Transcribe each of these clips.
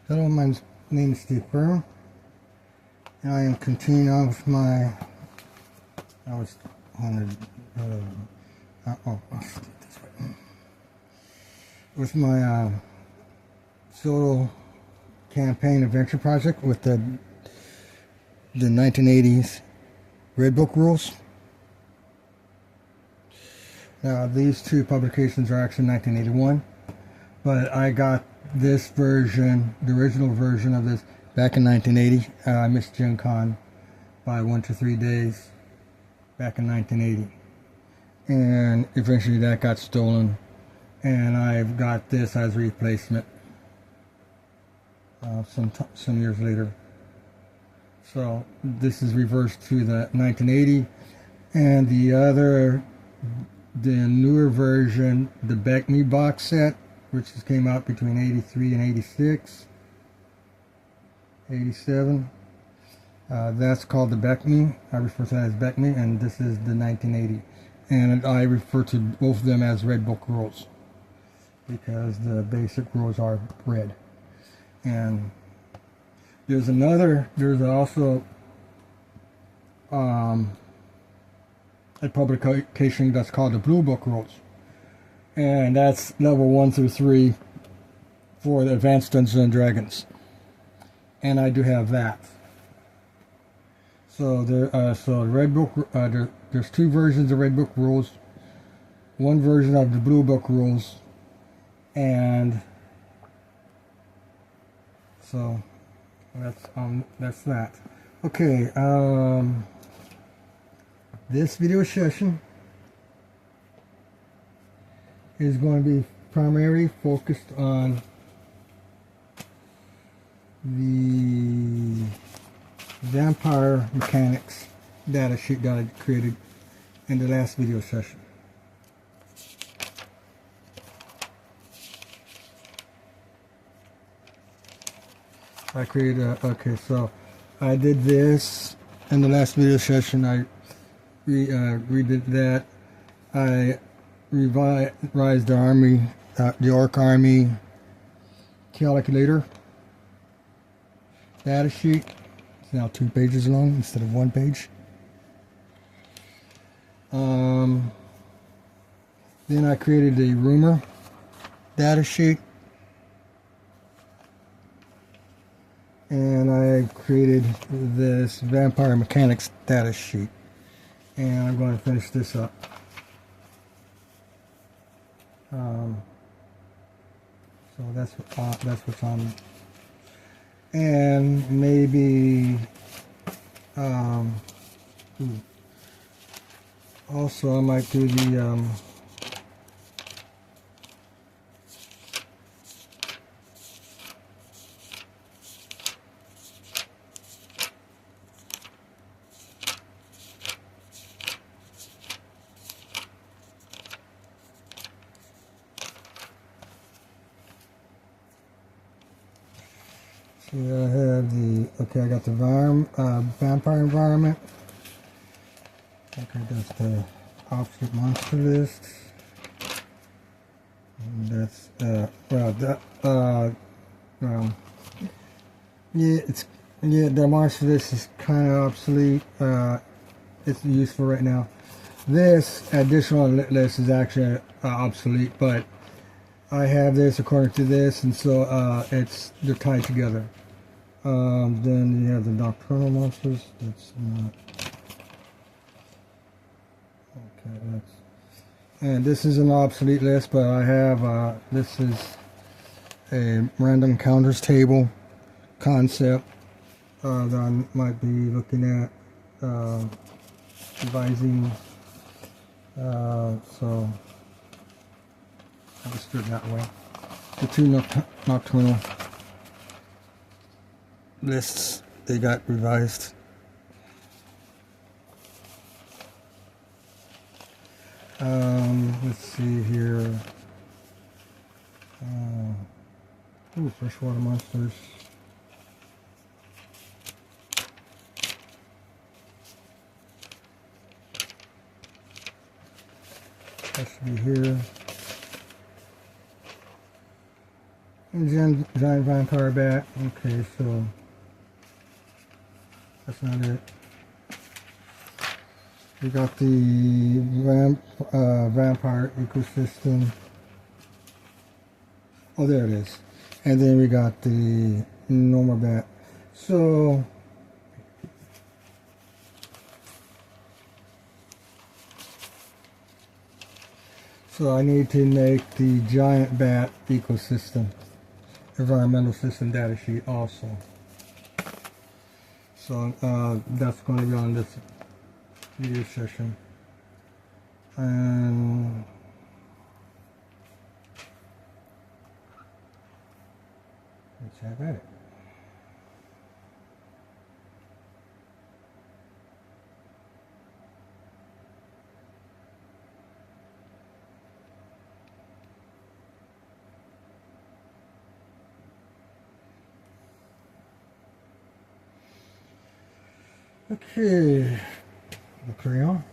Hello, my name is Steve Burrow, and I am continuing on with my. I was on with my solo campaign adventure project with the 1980s Rulesbook rules. Now, these two publications are actually 1981, but I got this version, the original version of this, back in 1980. I missed Gen Con by 1 to 3 days back in 1980, and eventually that got stolen, and I've got this as a replacement some years later. So this is reversed to the 1980, and the newer version, the Beck Me box set, which came out between 83 and 86, 87. That's called the Beck Me. I refer to that as Beck Me, and this is the 1980. And I refer to both of them as Rulesbook rules because the basic rules are red. And there's also a publication that's called the Rulesbook rules. And that's level 1 through 3 for the Advanced Dungeons and Dragons, and I do have that. So Rulesbook, there's two versions of Rulesbook rules, one version of the Rulesbook rules, and so that's that. Okay, this video session is going to be primarily focused on the vampire mechanics data sheet that I created in the last video session. I created so I did this in the last video session. I redid that. I revised the army, the orc army calculator data sheet. It's now 2 pages long instead of 1 page. Then I created the rumor data sheet, and I created this vampire mechanics data sheet, and I'm going to finish this up. So that's what's on, and maybe also I might do the I have I got the vampire environment. Okay, that's the opposite monster list. And that's the monster list is kind of obsolete. It's useful right now. This additional list is actually obsolete, but I have this according to this, and so they're tied together. Then you have the nocturnal monsters. That's not okay. And this is an obsolete list, but I have this is a random counters table concept that I might be looking at revising. So I'll just do it that way. The two nocturnal lists, they got revised. Let's see here. Freshwater monsters. That should be here. Giant vampire bat. Okay, so that's not it. We got the vampire ecosystem. Oh, there it is. And then we got the normal bat. So I need to make the giant bat ecosystem environmental system data sheet also. So that's going to be on this video session. And let's have at it. Okay, the crayon.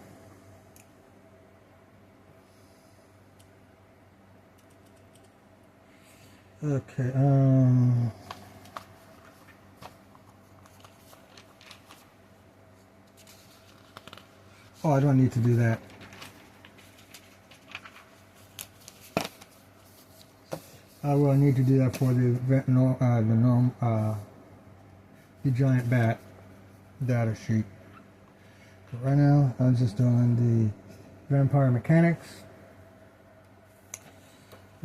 Okay, oh, I don't need to do that. I will need to do that for the giant bat data sheet. But right now, I'm just doing the vampire mechanics.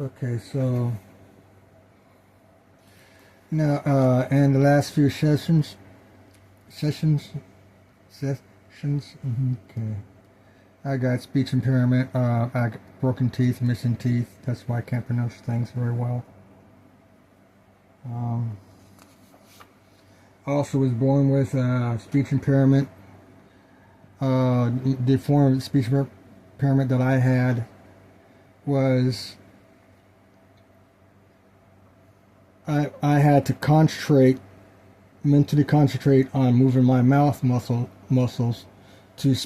Okay, so now, in the last few sessions, okay, I got speech impairment, I got broken teeth, missing teeth, that's why I can't pronounce things very well. I also was born with speech impairment. The form of speech impairment that I had was I had to mentally concentrate on moving my mouth muscles to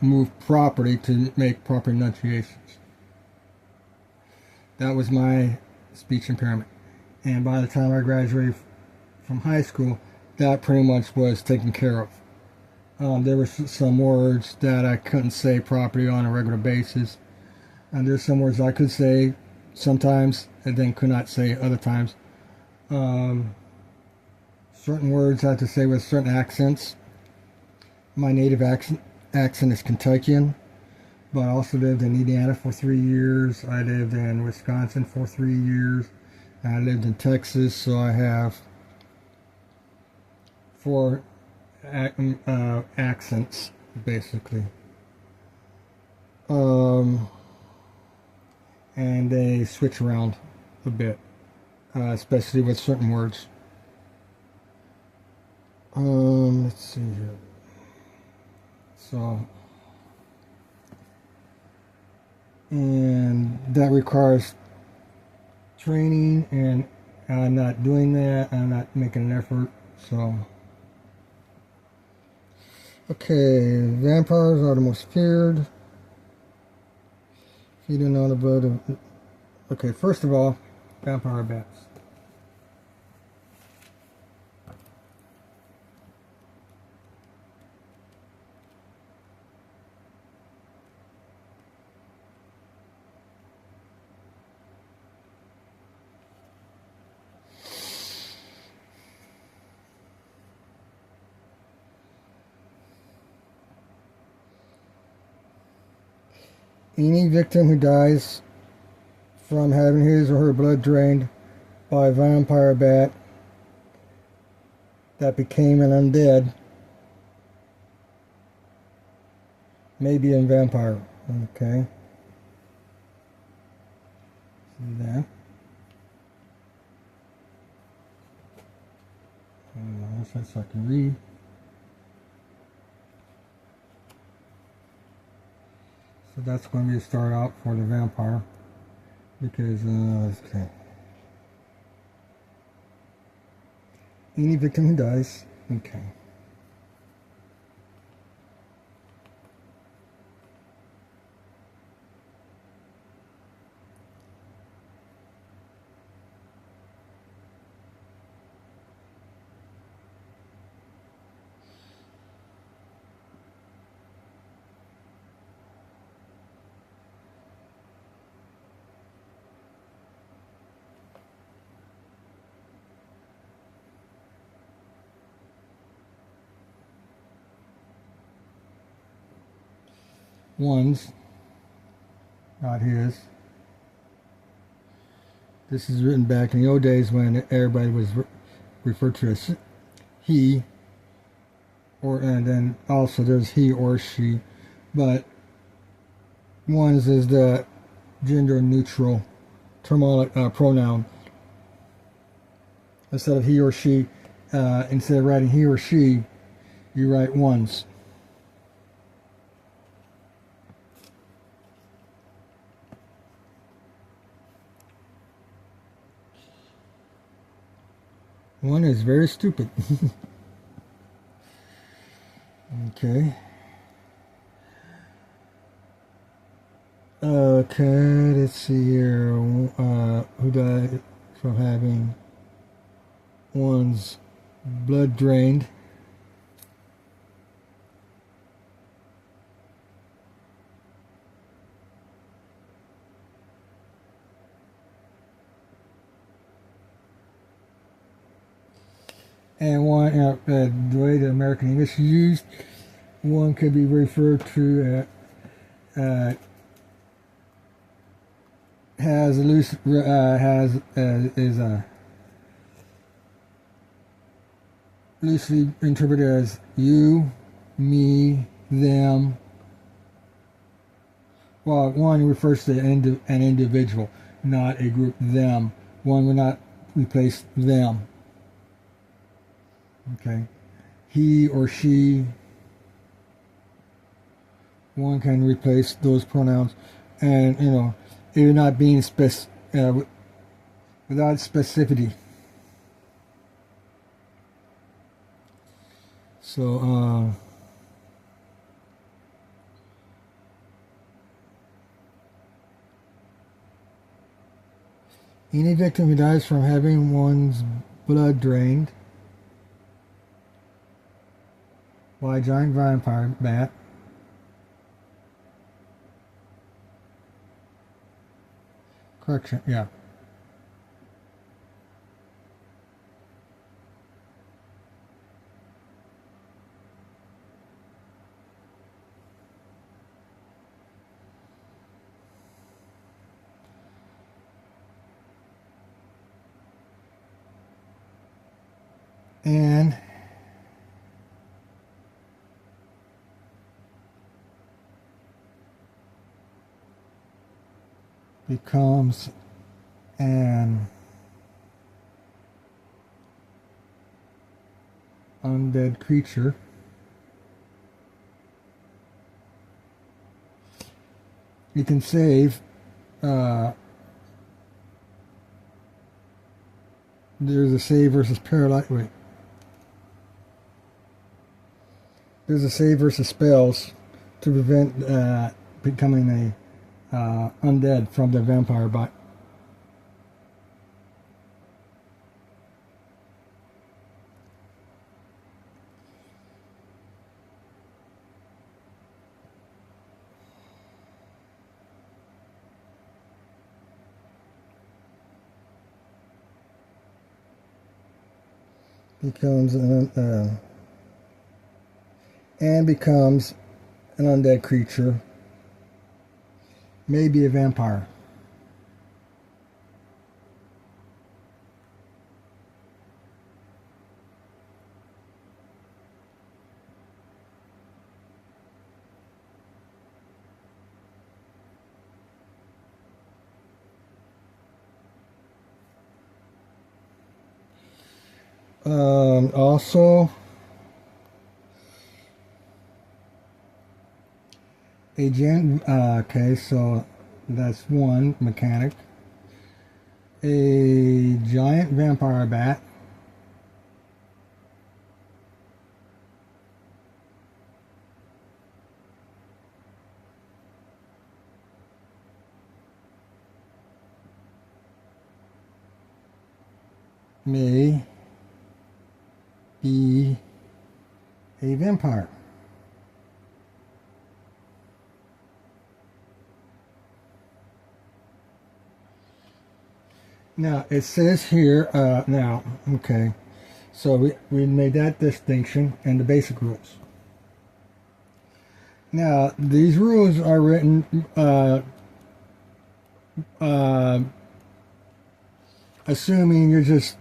move properly, to make proper enunciations. That was my speech impairment. And by the time I graduated from high school, that pretty much was taken care of. There were some words that I couldn't say properly on a regular basis. And there's some words I could say sometimes and then could not say other times. Certain words I had to say with certain accents. My native accent is Kentuckian, but I also lived in Indiana for 3 years. I lived in Wisconsin for 3 years. I lived in Texas, so I have 4 accents, basically. And they switch around a bit, especially with certain words. Let's see here. So, and that requires training, and I'm not doing that. I'm not making an effort. So, okay, vampires are the most feared. Feeding on the blood of. Okay, first of all, vampire bats. Any victim who dies from having his or her blood drained by a vampire bat that became an undead may be a vampire. Okay. See that? So I can read. So that's going to be a start out for the vampire, because okay. Any victim who dies, okay. ones, not his. This is written back in the old days when everybody was referred to as he, and then also there's he or she, but ones is the gender neutral pronoun. Instead of he or she, instead of writing he or she, you write ones. One is very stupid. Okay. Okay, let's see here. Who died from having one's blood drained? And one, the way the American English is used, one could be referred to has a loose is loosely interpreted as you, me, them. Well, one refers to an individual, not a group. Them. One would not replace them. Okay. He or she. One can replace those pronouns, and you're not being without specificity. So, any victim who dies from having one's blood drained by a giant vampire bat correction, yeah. And becomes an undead creature. You can save there's a save versus paralyze. Wait. There's a save versus spells to prevent becoming a undead from the vampire bite. Becomes an undead creature, maybe a vampire. Also, okay, so that's one mechanic. A giant vampire bat. May be a vampire. Now it says here, now, okay, so we made that distinction and the basic rules. Now, these rules are written assuming you're just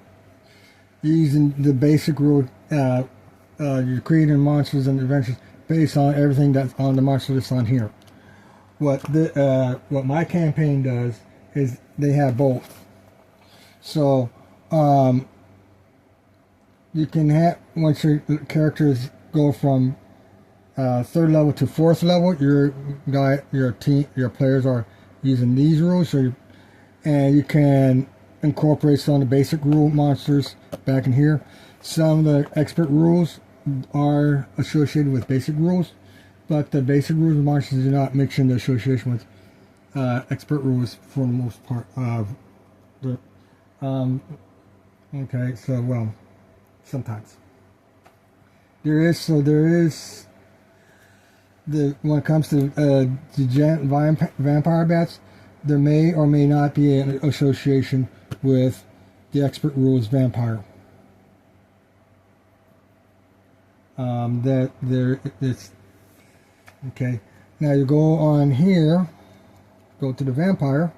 using the basic rule, you're creating monsters and adventures based on everything that's on the monster list on here. What my campaign does is they have both. So you can have, once your characters go from 3rd level to 4th level, your players are using these rules, and you can incorporate some of the basic rule monsters back in here. Some of the expert rules are associated with basic rules, but the basic rules of monsters do not mix in the association with expert rules for the most part. Okay, so well, sometimes there is when it comes to the giant vampire bats, there may or may not be an association with the expert rules vampire. It's okay. Now you go on here, go to the vampire.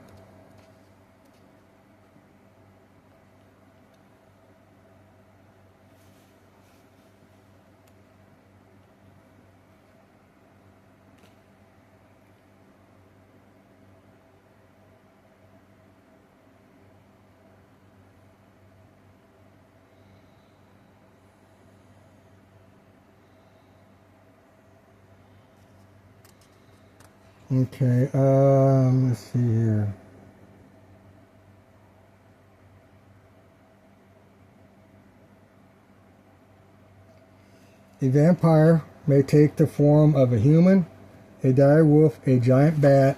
Okay, let's see here. A vampire may take the form of a human, a dire wolf, a giant bat,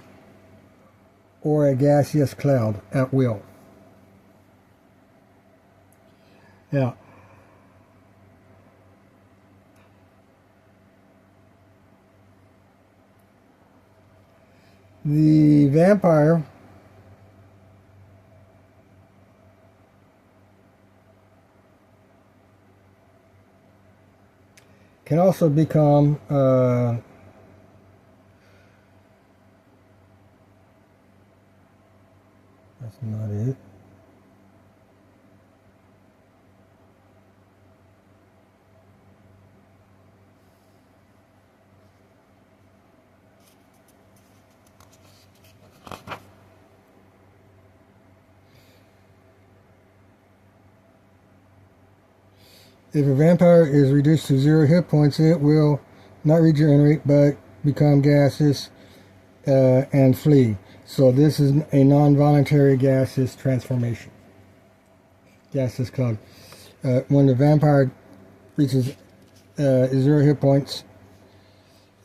or a gaseous cloud at will. Now, the vampire can also become that's not it. If a vampire is reduced to 0 hit points, it will not regenerate but become gaseous and flee. So this is a non-voluntary gaseous transformation. Gaseous cloud. When the vampire reaches 0 hit points,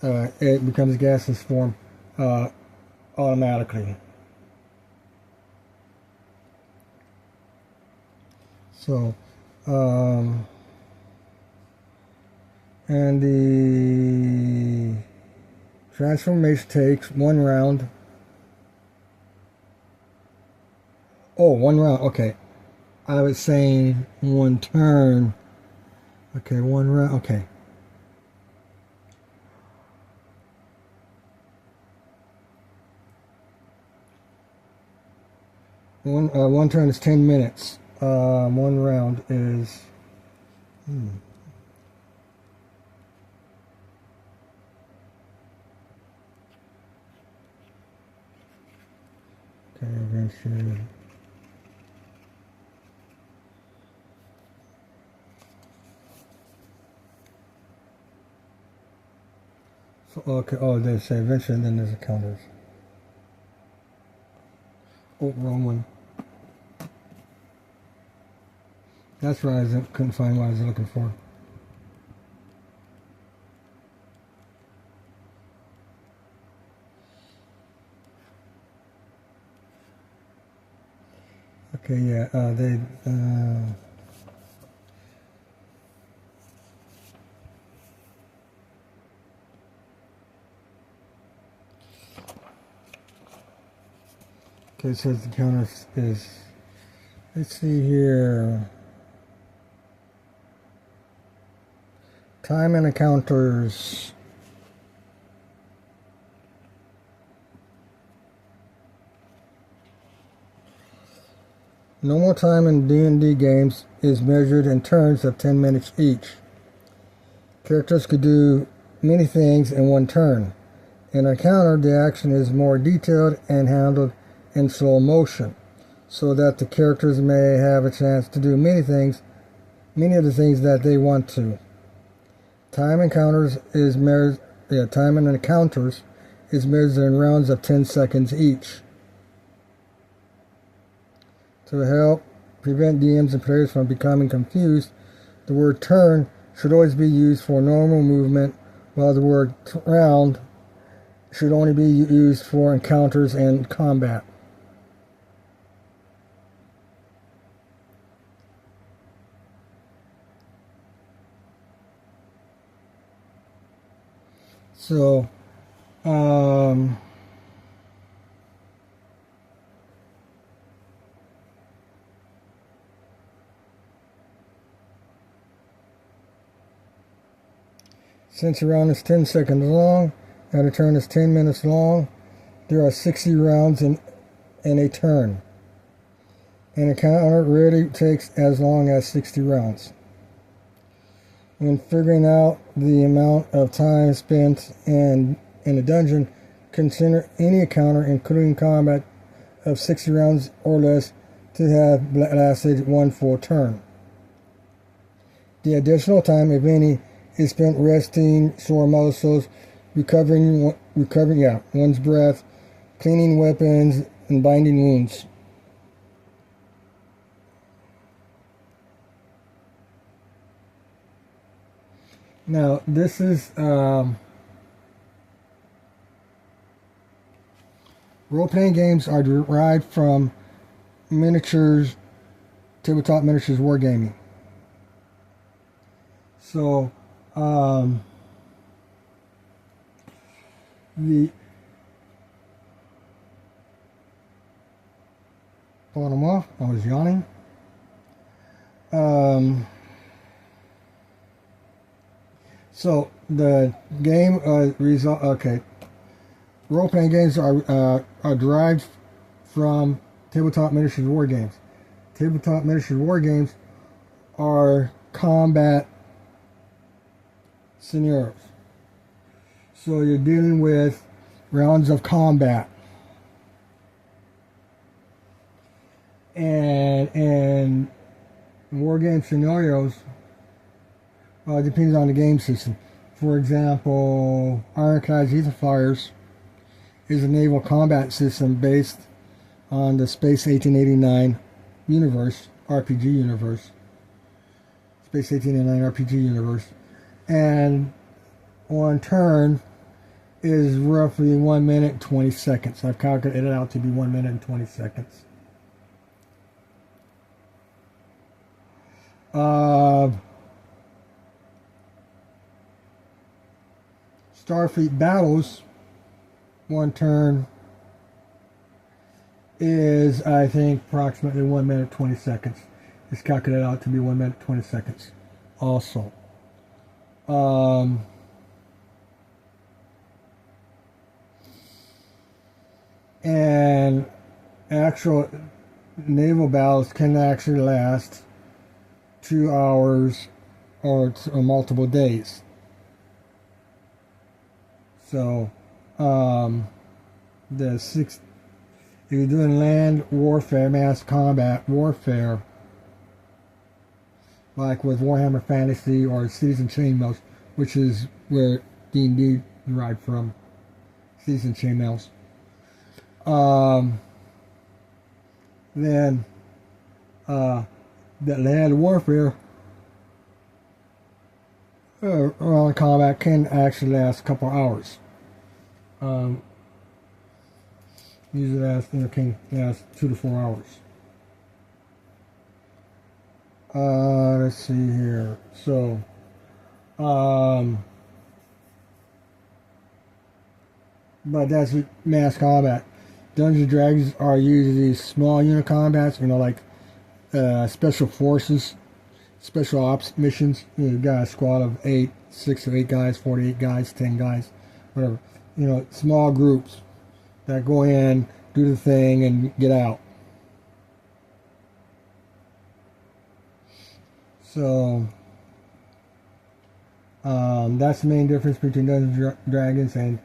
it becomes gaseous form automatically. So, and the transformation takes 1 round. Oh, 1 round. Okay. I was saying 1 turn. Okay, 1 round. Okay. One turn is 10 minutes. 1 round is... Okay, eventually. So, okay, oh, they say eventually, and then there's a counters. Oh, wrong one. That's what I couldn't find what I was looking for. Okay, yeah, okay, it says the counter is, let's see here. Time and encounters. Normal time in D&D games is measured in turns of 10 minutes each. Characters could do many things in one turn. In a counter, the action is more detailed and handled in slow motion, so that the characters may have a chance to do many of the things that they want to. Time in encounters is measured in rounds of 10 seconds each. To help prevent DMs and players from becoming confused, the word turn should always be used for normal movement, while the word round should only be used for encounters and combat. So, since a round is 10 seconds long and a turn is 10 minutes long, there are 60 rounds in a turn. An encounter rarely takes as long as 60 rounds. When figuring out the amount of time spent in a dungeon, consider any encounter, including combat, of 60 rounds or less to have lasted one full turn. The additional time, if any, is spent resting sore muscles, recovering one's breath, cleaning weapons, and binding wounds. Now, this is role-playing games are derived from miniatures, tabletop miniatures wargaming. So, pulling them off. I was yawning. So the game result. Okay, role-playing games are derived from tabletop miniatures war games. Tabletop miniatures war games are combat scenarios. So you're dealing with rounds of combat, and war game scenarios. It depends on the game system. For example, Ironclad Ether Flyers is a naval combat system based on the Space 1889 universe, RPG universe. Space 1889 RPG universe. And one turn is roughly 1 minute and 20 seconds. I've calculated it out to be 1 minute and 20 seconds. Starfleet battles, one turn is, I think, approximately 1 minute 20 seconds. It's calculated out to be 1 minute 20 seconds also. And actual naval battles can actually last 2 hours or multiple days. So, if you're doing land warfare, mass combat warfare, like with Warhammer Fantasy or Cities and Chainmails, which is where D&D derived from, Cities and Chainmails, then that land warfare around combat can actually last a couple hours. Usually can last 2 to 4 hours. Let's see here. So, but that's mass combat. Dungeons and Dragons are usually small unit combats, like special forces, special ops missions. You got a squad of 6 or 8 guys, 48 guys, 10 guys, whatever. Small groups that go in, do the thing, and get out. So that's the main difference between Dungeons and Dragons and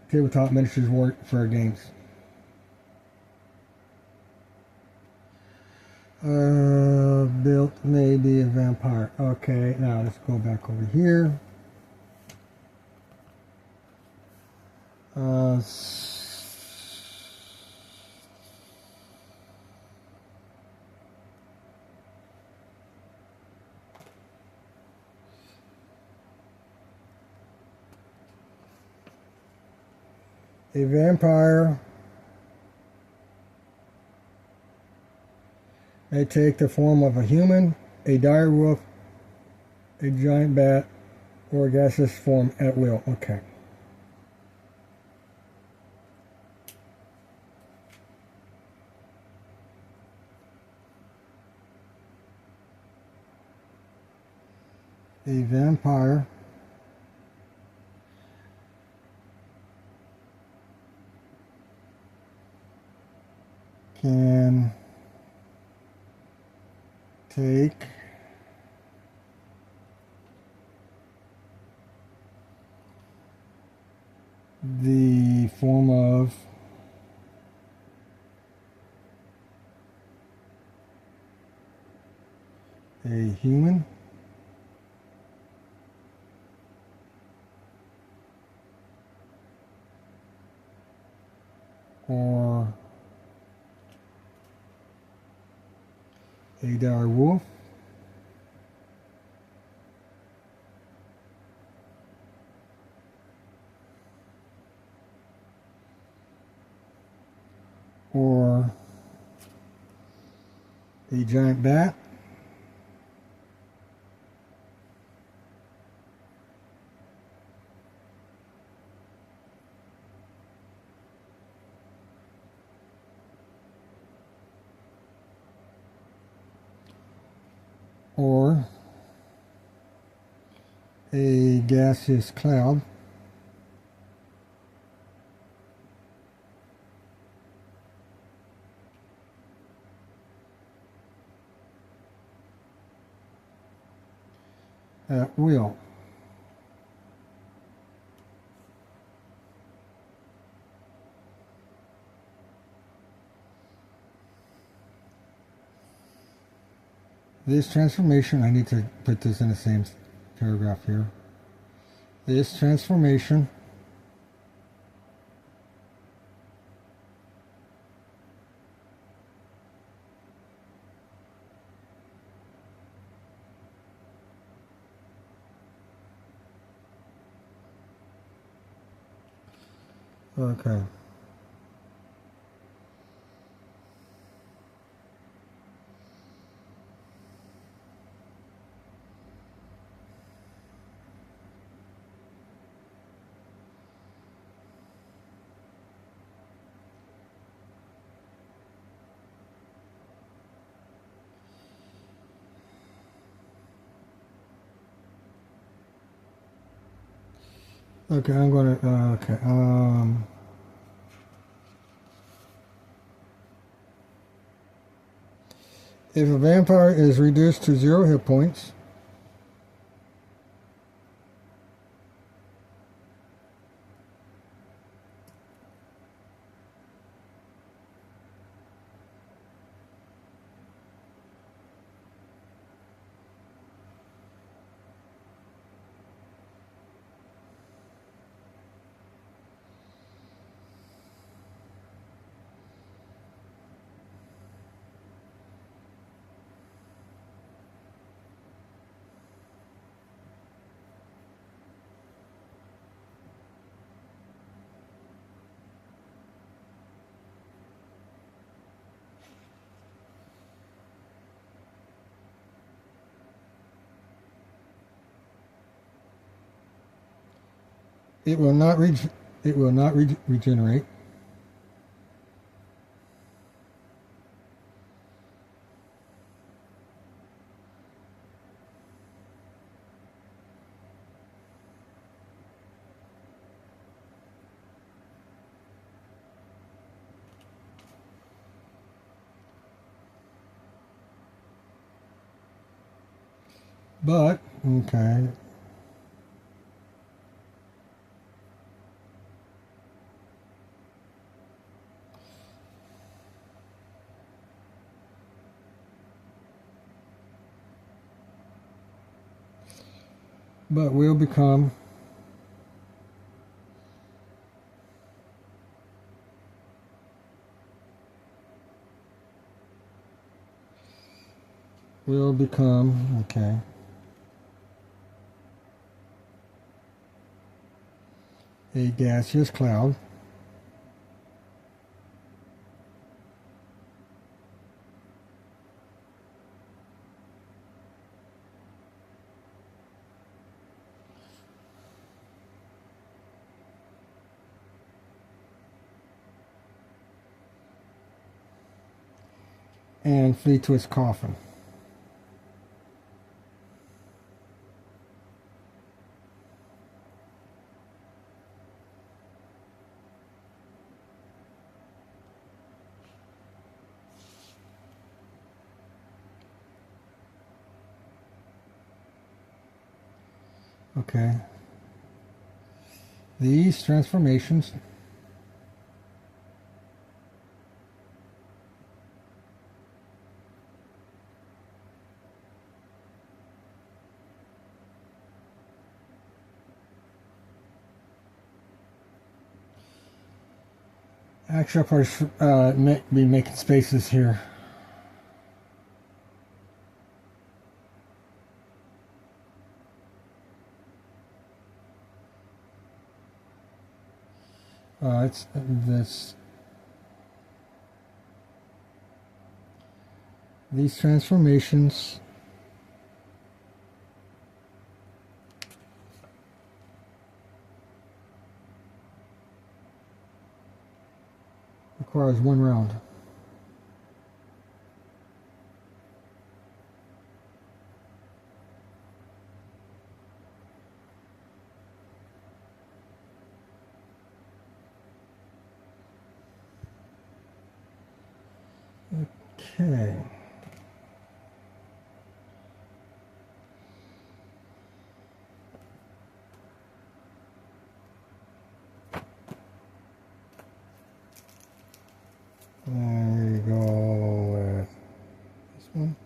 tabletop miniatures warfare games. Built maybe a vampire. Okay, now let's go back over here. A vampire may take the form of a human, a dire wolf, a giant bat, or a gaseous form at will. Okay. A vampire can take the form of a human, or a dire wolf, or a giant bat, or a gaseous cloud, at will. This transformation, I need to put this in the same paragraph here. This transformation okay. Okay, I'm going to, okay, if a vampire is reduced to 0 hit points, it will not regenerate. But, okay. But will become okay, a gaseous cloud and flee to its coffin. Okay. These transformations actually I'll probably be making spaces here. It's this. These transformations requires one round. Okay. There you go with this one.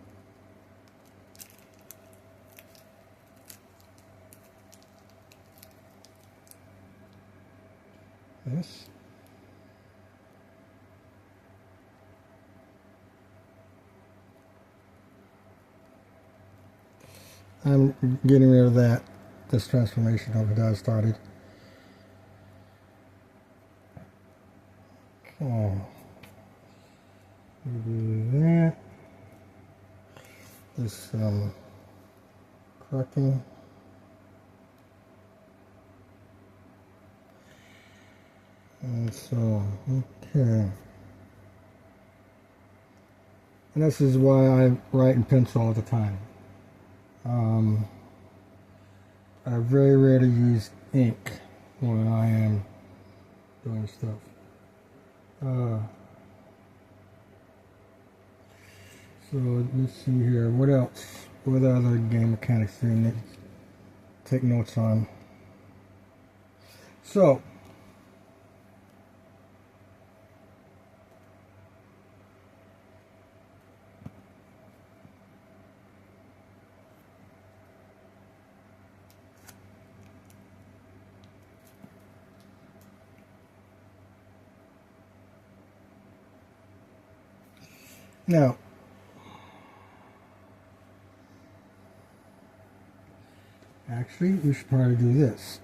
This. I'm getting rid of that. This transformation over there started. Okay. Do that. This cracking. And so, okay. And this is why I write in pencil all the time. I very rarely use ink when I am doing stuff. So let's see here. What else? What other game mechanics do you need to take notes on? So now, actually, we should probably do this.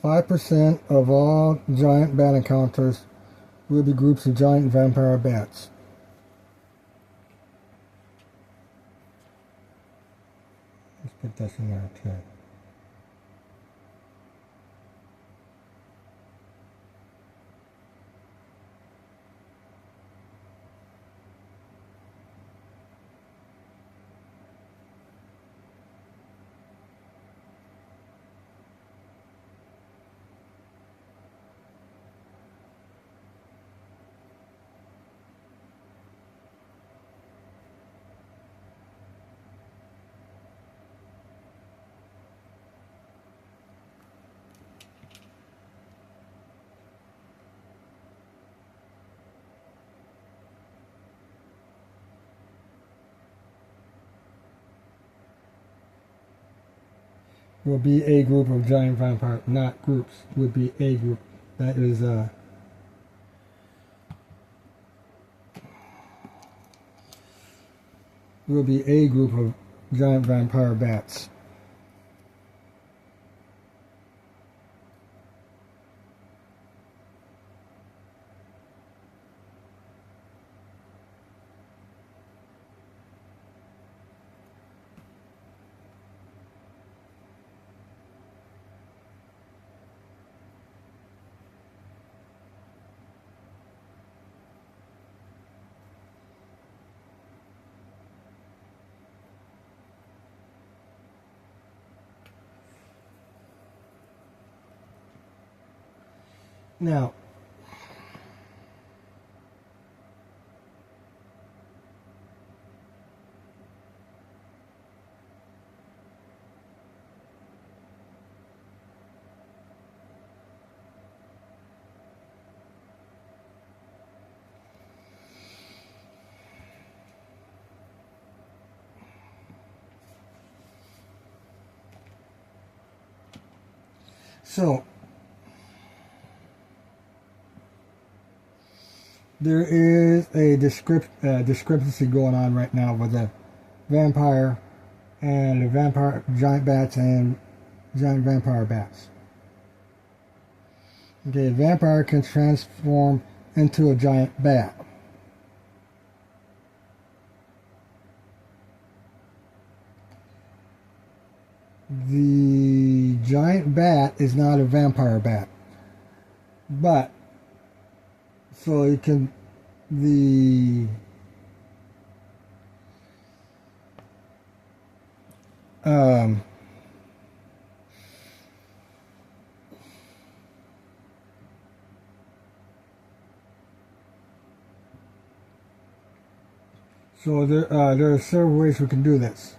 "5% of all giant bat encounters will be groups of giant vampire bats." Let's put this in there too. will be a group of giant vampire, not groups, would be a group. That is will be a group of giant vampire bats. Now, so there is a discrepancy going on right now with the vampire and the vampire giant bats and giant vampire bats. Okay, a vampire can transform into a giant bat. The giant bat is not a vampire bat, but so it can so there are several ways we can do this.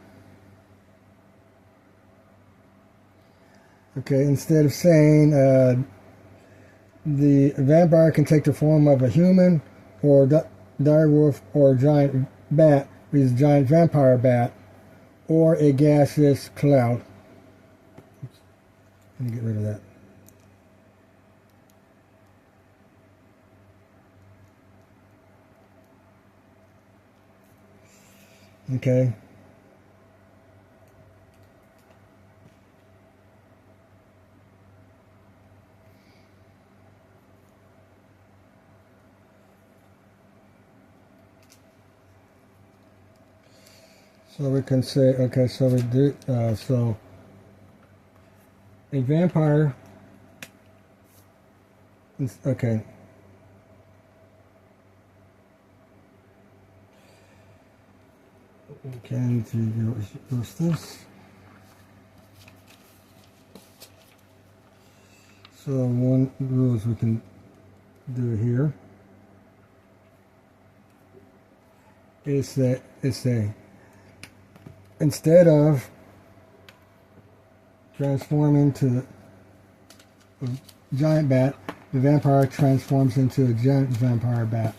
Okay, instead of saying the vampire can take the form of a human or direwolf or a giant bat, which is a giant vampire bat, or a gaseous cloud. Oops. Let me get rid of that. Okay. So we can say, okay, so we do, so a vampire, okay. Okay, I need to use this. So one rules we can do here is that instead of transforming to a giant bat, the vampire transforms into a giant vampire bat.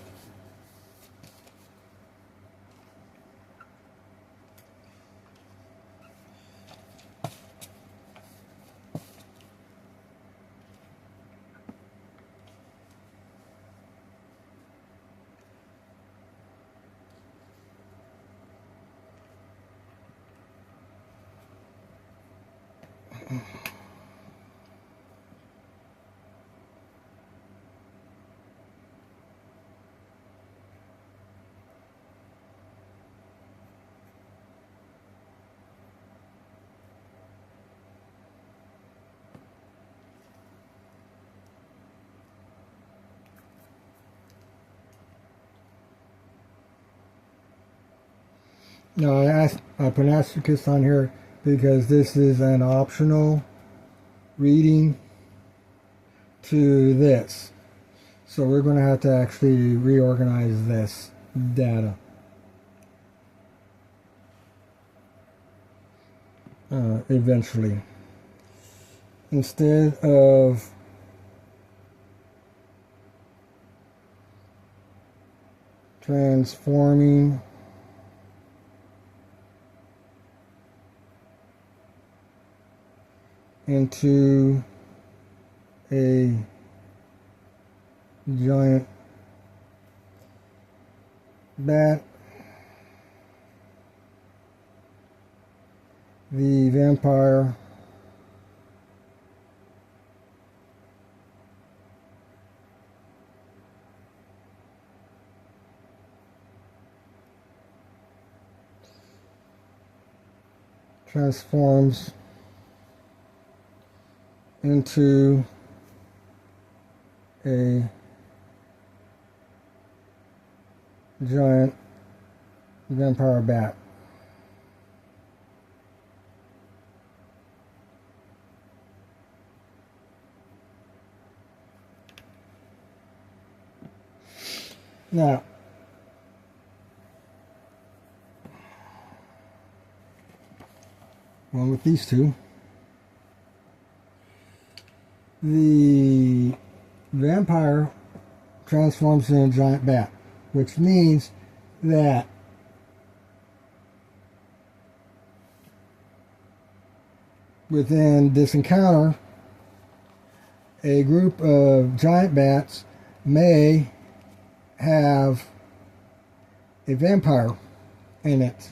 Now I put an asterisk on here because this is an optional reading to this. So we're going to have to actually reorganize this data. Eventually. Instead of transforming into a giant bat. The vampire transforms into a giant vampire bat. Now, one with these two, the vampire transforms into a giant bat, which means that within this encounter, a group of giant bats may have a vampire in it.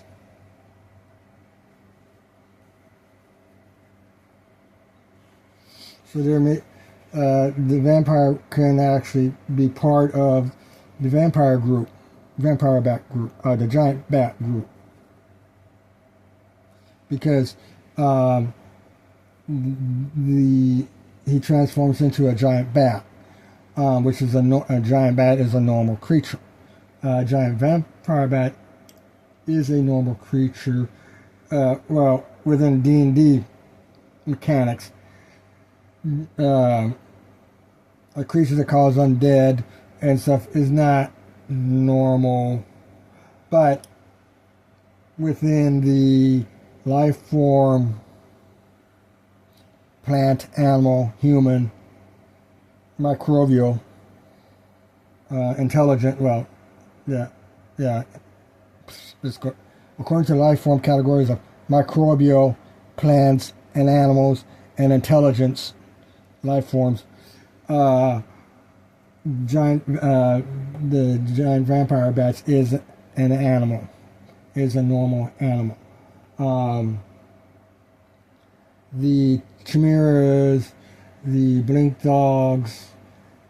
So there may, the vampire can actually be part of the vampire group, vampire bat group, the giant bat group, because he transforms into a giant bat. Which is a giant bat is a normal creature. A giant vampire bat is a normal creature. Well, within D&D mechanics, a creature that calls undead and stuff is not normal, but within the life form, plant, animal, human, microbial, intelligent, well, according to life form categories of microbial, plants, and animals, and intelligence life forms, the giant vampire bats is an animal, is a normal animal. The chimeras, the blink dogs,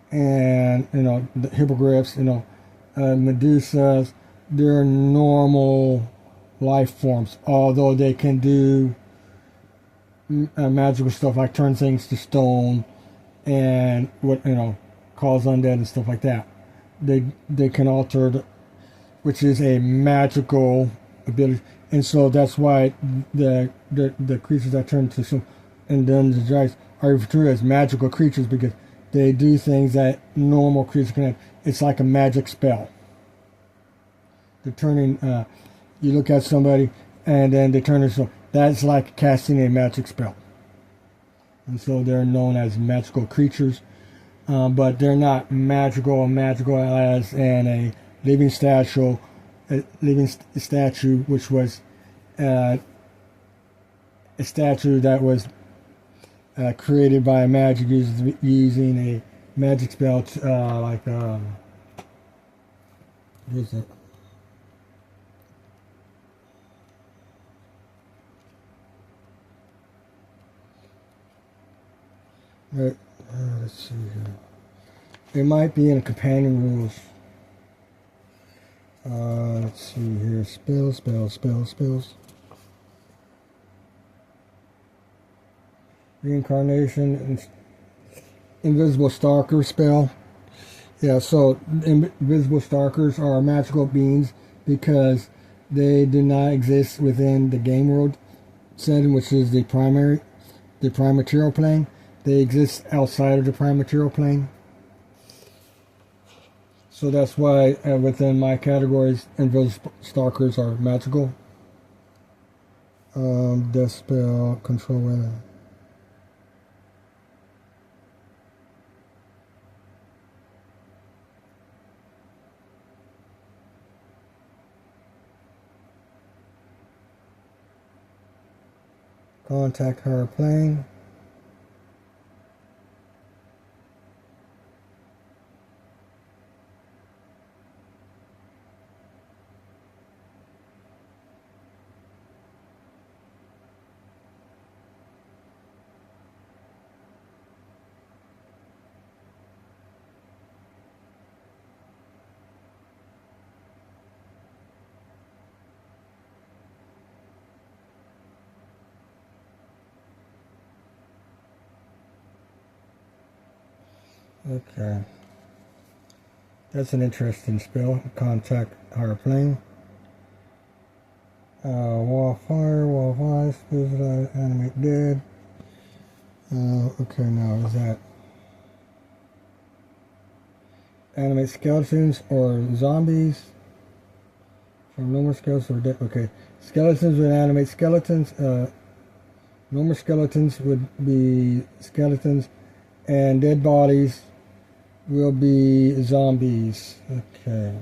and the hippogriffs, medusas, they're normal life forms, although they can do magical stuff like turn things to stone and cause undead and stuff like that. They can alter which is a magical ability, and so that's why the creatures that turn to some and Dungeons and Dragons are referred to as magical creatures, because they do things that normal creatures can. It's like a magic spell. They're turning. You look at somebody, and then they turn into. That's like casting a magic spell. And so they're known as magical creatures, but they're not magical as in a living statue, which was a statue that was created by a magic using a magic spell, what is it? Right, let's see here. It might be in companion rules. Let's see here. Spells. Reincarnation, invisible stalker spell. Yeah, so invisible stalkers are magical beings because they do not exist within the game world setting, which is the prime material plane. They exist outside of the prime material plane. So that's why within my categories, invisible stalkers are magical. Death spell, control women. Contact her plane. Okay. That's an interesting spell. Contact higher plane. Wall fire, wall of ice, visualize, animate dead. Okay, now is that animate skeletons or zombies? From normal skeletons or dead. Okay, skeletons would animate skeletons. Normal skeletons would be skeletons, and dead bodies will be zombies. Okay.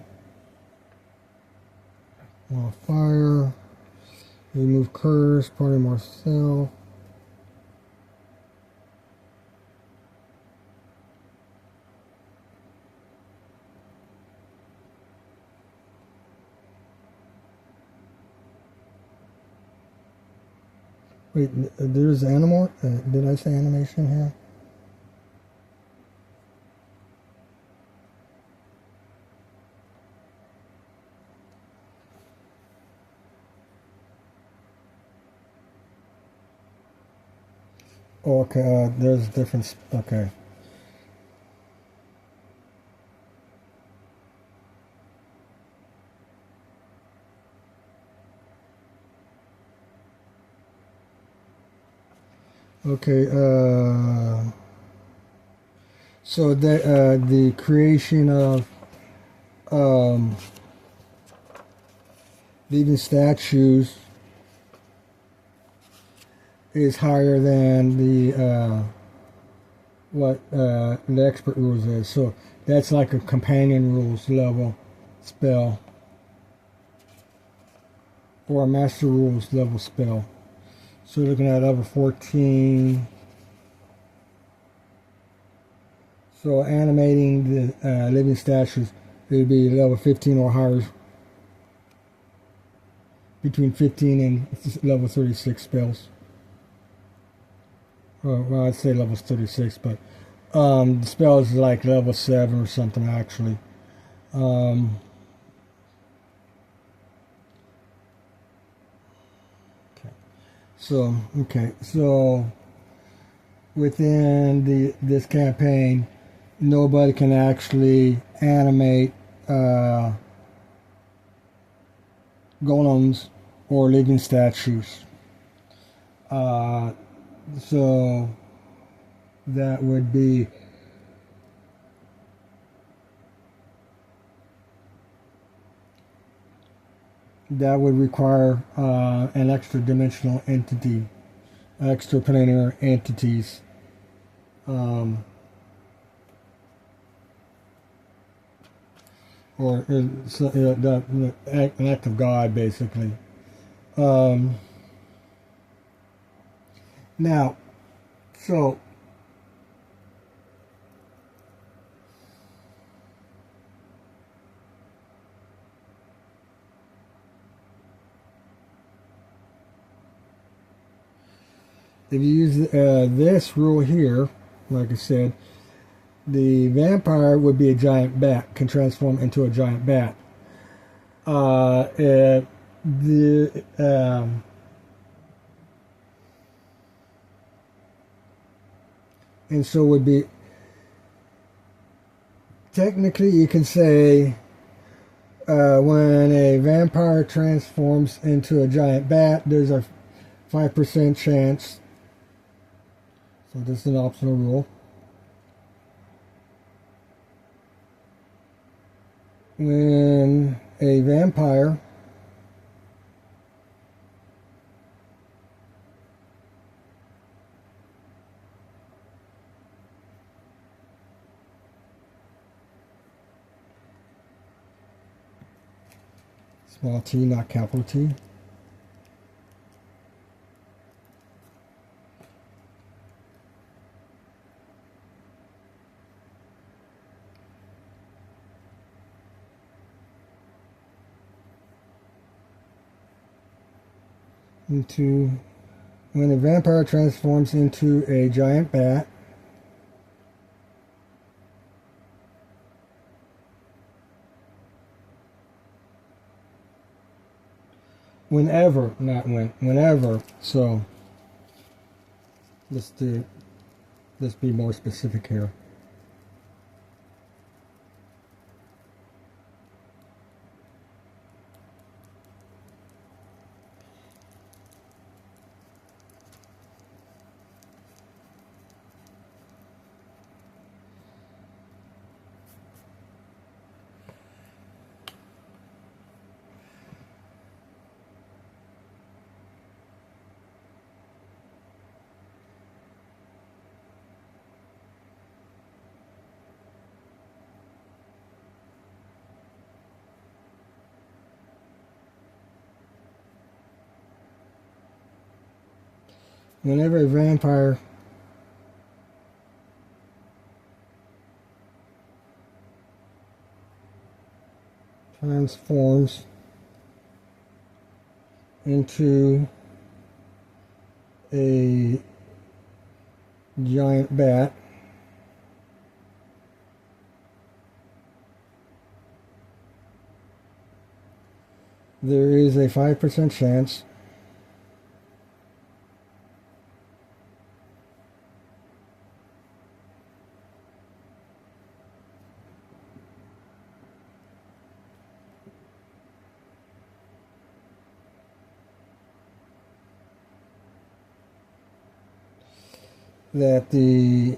Wall of fire. Remove curse, party Marcel. Wait, there's animal? Did I say animation here? Oh, okay, there's different, okay. Okay, so the creation of leaving statues is higher than the what the expert rules is. So that's like a companion rules level spell or a master rules level spell. So we're looking at level 14. So animating the living statues, it would be level 15 or higher, between 15 and level 36 spells. Well, I'd say level 36, but the spell is like level 7 or something actually. So within this campaign, nobody can actually animate golems or living statues. So that would be that would require an extra dimensional entity, extra planar entities. Or an act of God, basically. Now, so if you use this rule here, like I said, the vampire would be a giant bat, can transform into a giant bat. And so would be, technically you can say when a vampire transforms into a giant bat, there's a 5% chance. So this is an optional rule. When a vampire small t, not capital T. When a vampire transforms into a giant bat, whenever, not when, whenever, so let's be more specific here. whenever a vampire transforms into a giant bat, there is a 5% chance that the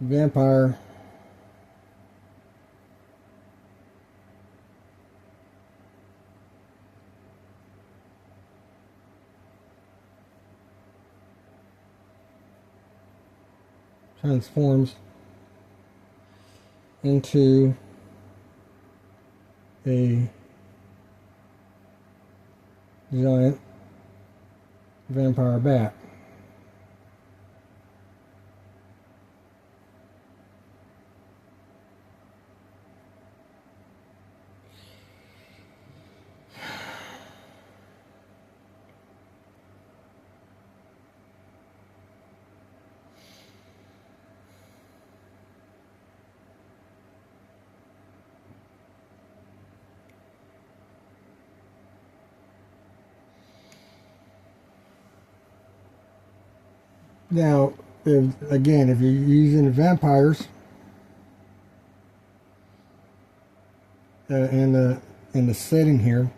vampire transforms into a giant vampire bat. Now, if you're using vampires in the setting here,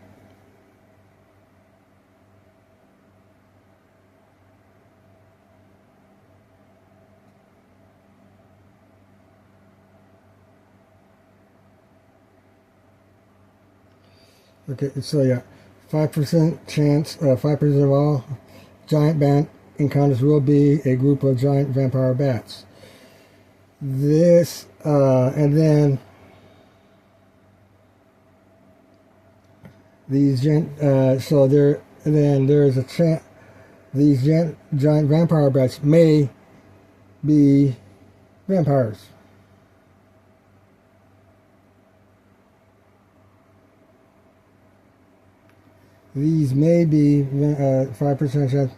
okay, so yeah, 5% chance, 5% of all giant bat encounters will be a group of giant vampire bats. This, and then these so there, and then there's a chance these giant vampire bats may be vampires. These may be 5% chance.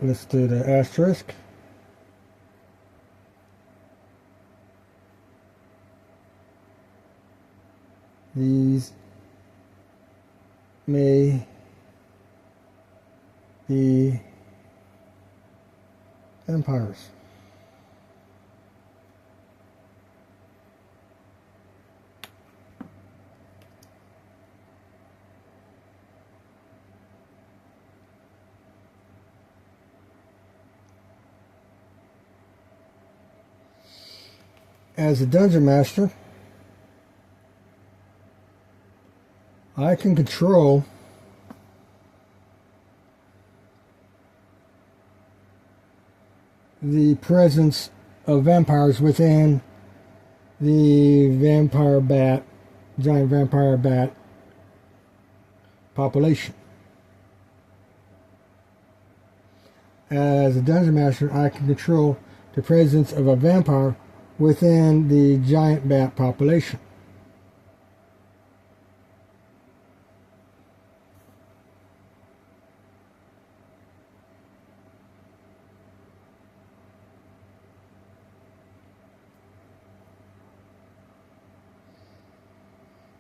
Let's do the asterisk. These may be vampires. As a dungeon master, I can control the presence of vampires within the giant vampire bat population. As a dungeon master, I can control the presence of a vampire within the giant bat population.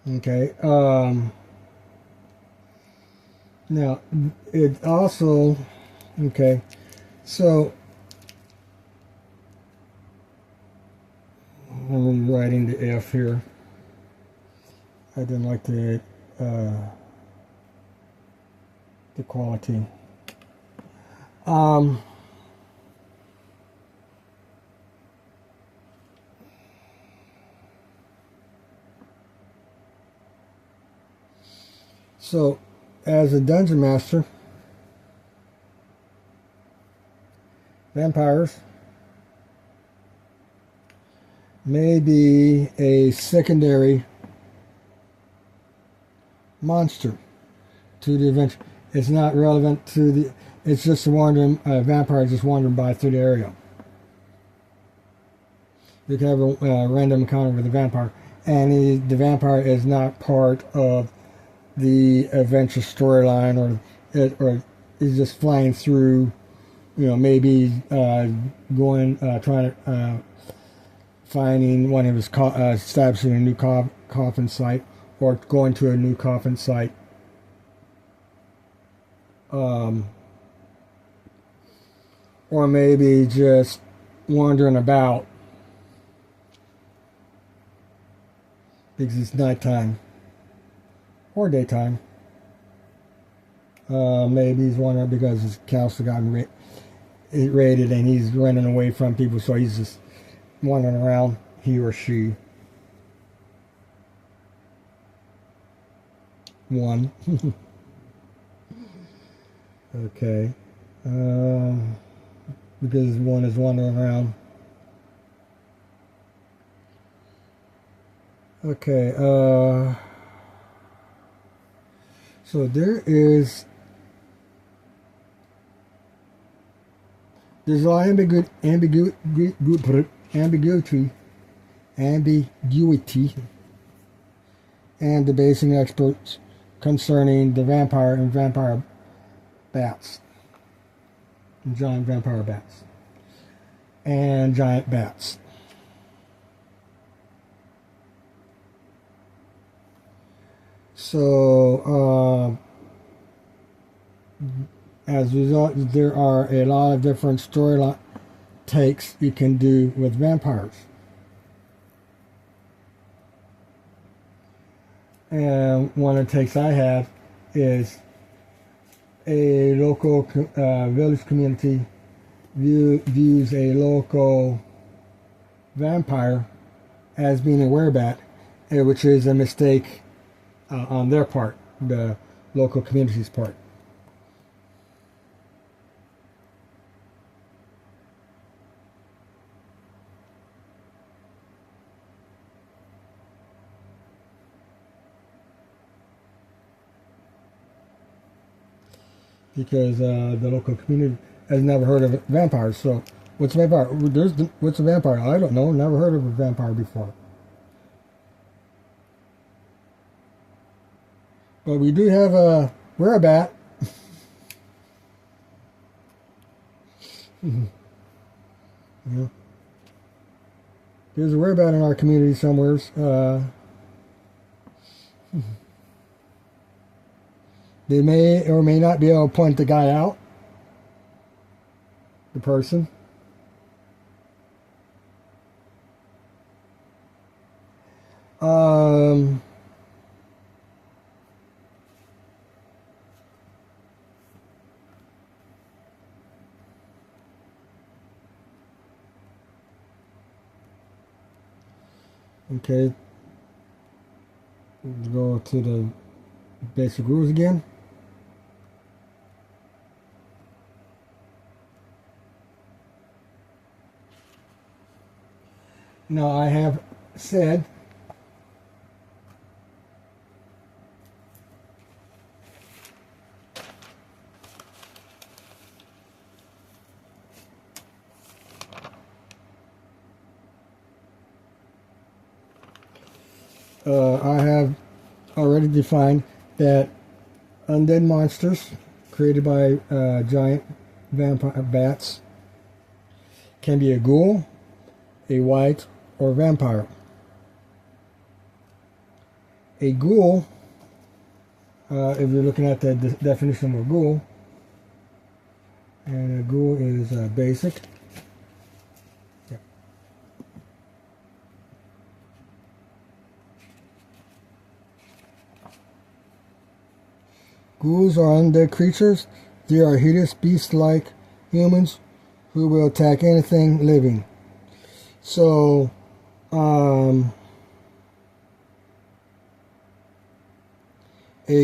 Okay. Now, it also, okay, so I'm writing the F here. I didn't like the quality. So, as a dungeon master, vampires may be a secondary monster to the adventure. It's not relevant to the. It's just a wandering vampire just wandering by through the area. You can have a random encounter with a vampire, and the vampire is not part of the adventure storyline, or is just flying through. Maybe going trying to finding one of his establishing a new coffin site, or going to a new coffin site. Or maybe just wandering about because it's nighttime or daytime. Maybe he's wandering because his castle got raided and he's running away from people, so he's just wandering around, he or she. One. Okay. Because one is wandering around. Okay, so there's a lot of ambiguity, and debating experts concerning the vampire and vampire bats, giant vampire bats, and giant bats. So, as a result, there are a lot of different storyline takes you can do with vampires. And one of the takes I have is a local village community views a local vampire as being a werebat, which is a mistake on their part, the local community's part. Because the local community has never heard of vampires. So, what's a vampire? What's a vampire? I don't know. Never heard of a vampire before. But we do have a werebat. Yeah. There's a werebat in our community somewhere. They may or may not be able to point the guy out, the person. Okay, let's go to the basic rules again. Now I have said I have already defined that undead monsters created by giant vampire bats can be a ghoul, a wight, or vampire. A ghoul, if you're looking at the definition of a ghoul, and a ghoul is basic. Yeah. Ghouls are undead creatures. They are hideous beasts like humans who will attack anything living. So, a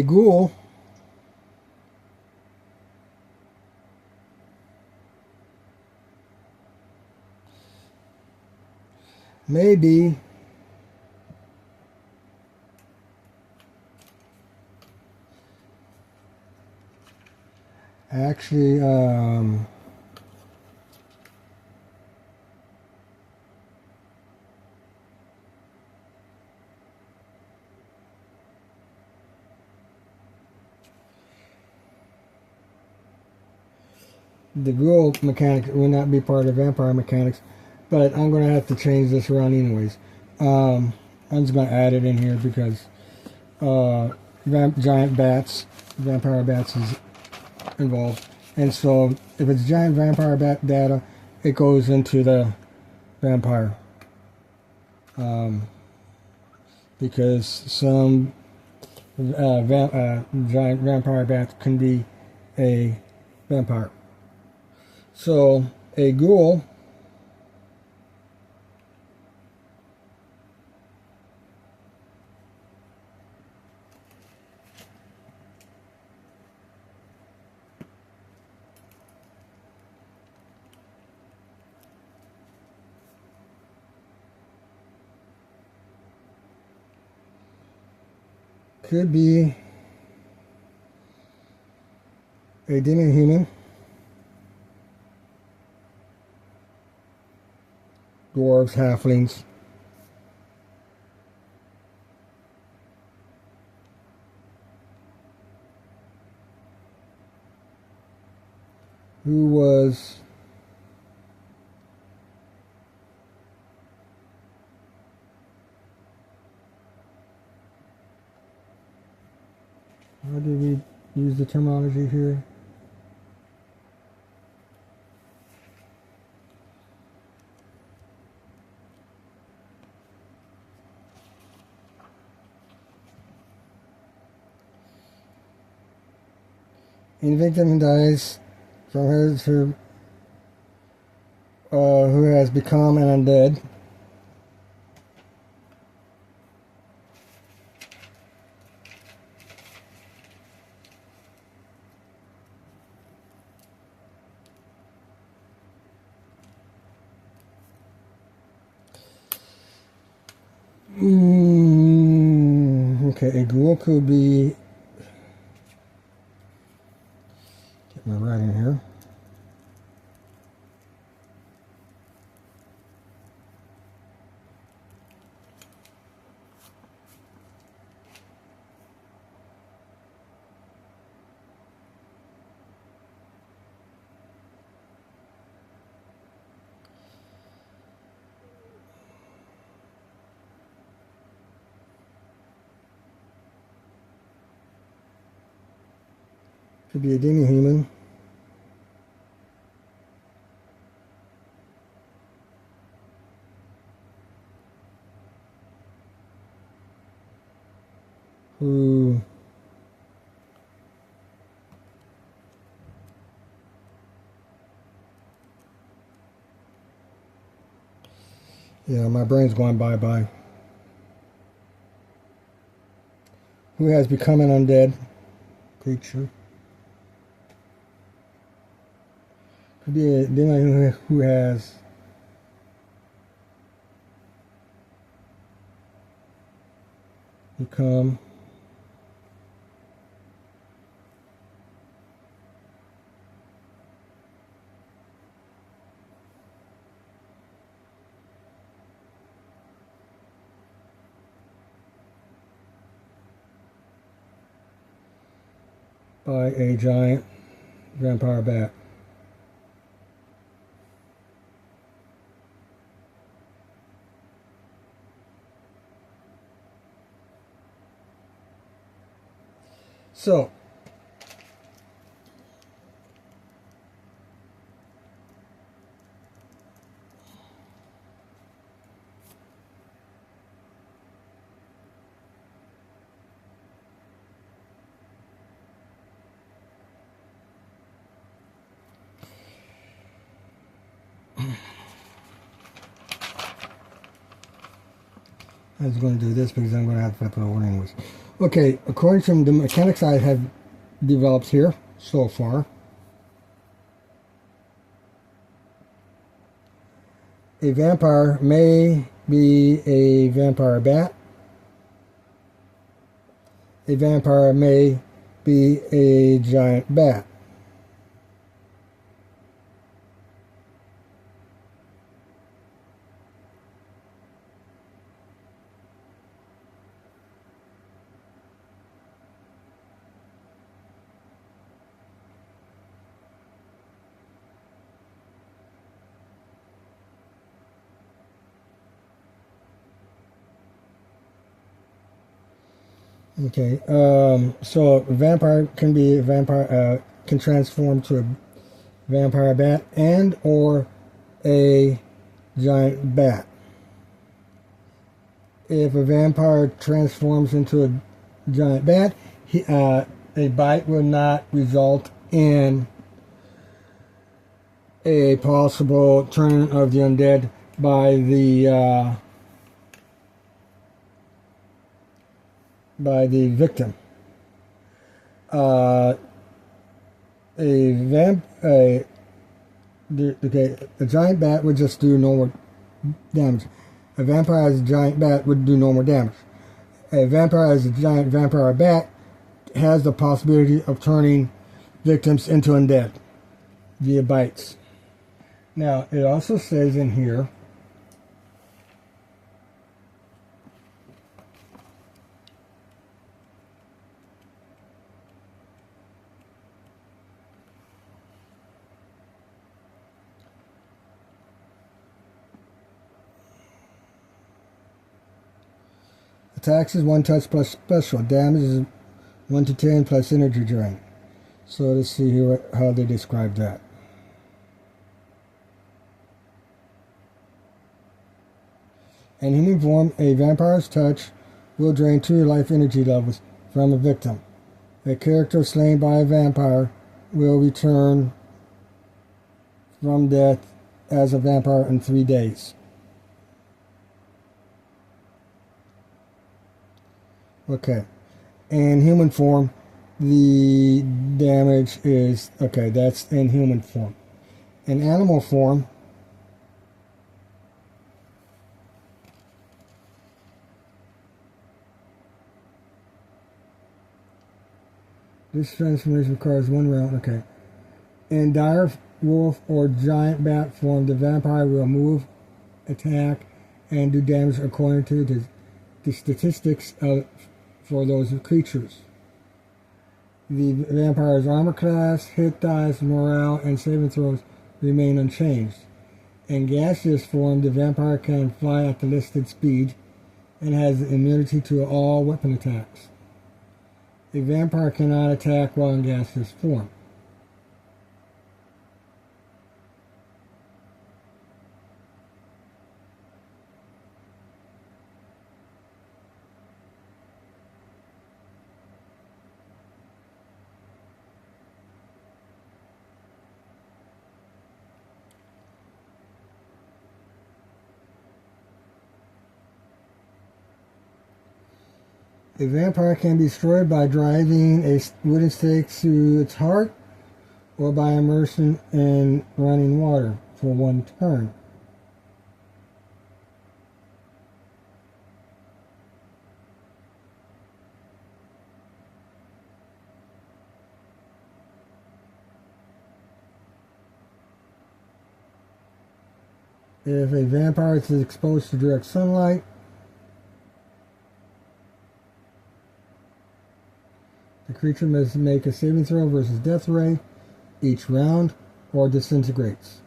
ghoul may be Actually, the ghoul mechanics will not be part of vampire mechanics, but I'm going to have to change this around anyways. I'm just going to add it in here because giant bats, vampire bats is involved. And so if it's giant vampire bat data, it goes into the vampire. Because some giant vampire bats can be a vampire. So a ghoul could be a demon human, dwarves, halflings, who was how do we use the terminology here? In victim dies from hers who has become an undead. Okay, a ghoul could be, get my writing here. Could be a demi-human. Who yeah, my brain's going bye-bye. Who has become an undead creature. Could be a demon who has become by a giant vampire bat. So, I was going to do this because I'm going to have to flip it over anyways. Okay, according to the mechanics I have developed here so far, a vampire may be a vampire bat. A vampire may be a giant bat. Okay, so a vampire can be a vampire, can transform to a vampire bat and or a giant bat. If a vampire transforms into a giant bat, a bite will not result in a possible turn of the undead by the victim. A giant bat would just do normal damage. A vampire as a giant bat would do normal damage. A vampire as a giant vampire bat has the possibility of turning victims into undead via bites. Now, it also says in here attacks is 1 touch plus special. Damage is 1 to 10 plus energy drain. So let's see here how they describe that. In human form, a vampire's touch will drain 2 life energy levels from a victim. A character slain by a vampire will return from death as a vampire in 3 days. Okay. In human form, the damage is, okay, that's in human form. In animal form, this transformation requires 1 round, okay. In dire wolf or giant bat form, the vampire will move, attack, and do damage according to the statistics for those creatures. The vampire's armor class, hit dice, morale, and saving throws remain unchanged. In gaseous form, the vampire can fly at the listed speed and has immunity to all weapon attacks. A vampire cannot attack while in gaseous form. A vampire can be destroyed by driving a wooden stake through its heart or by immersion in running water for 1 turn. If a vampire is exposed to direct sunlight, the creature must make a saving throw versus death ray each round or disintegrates.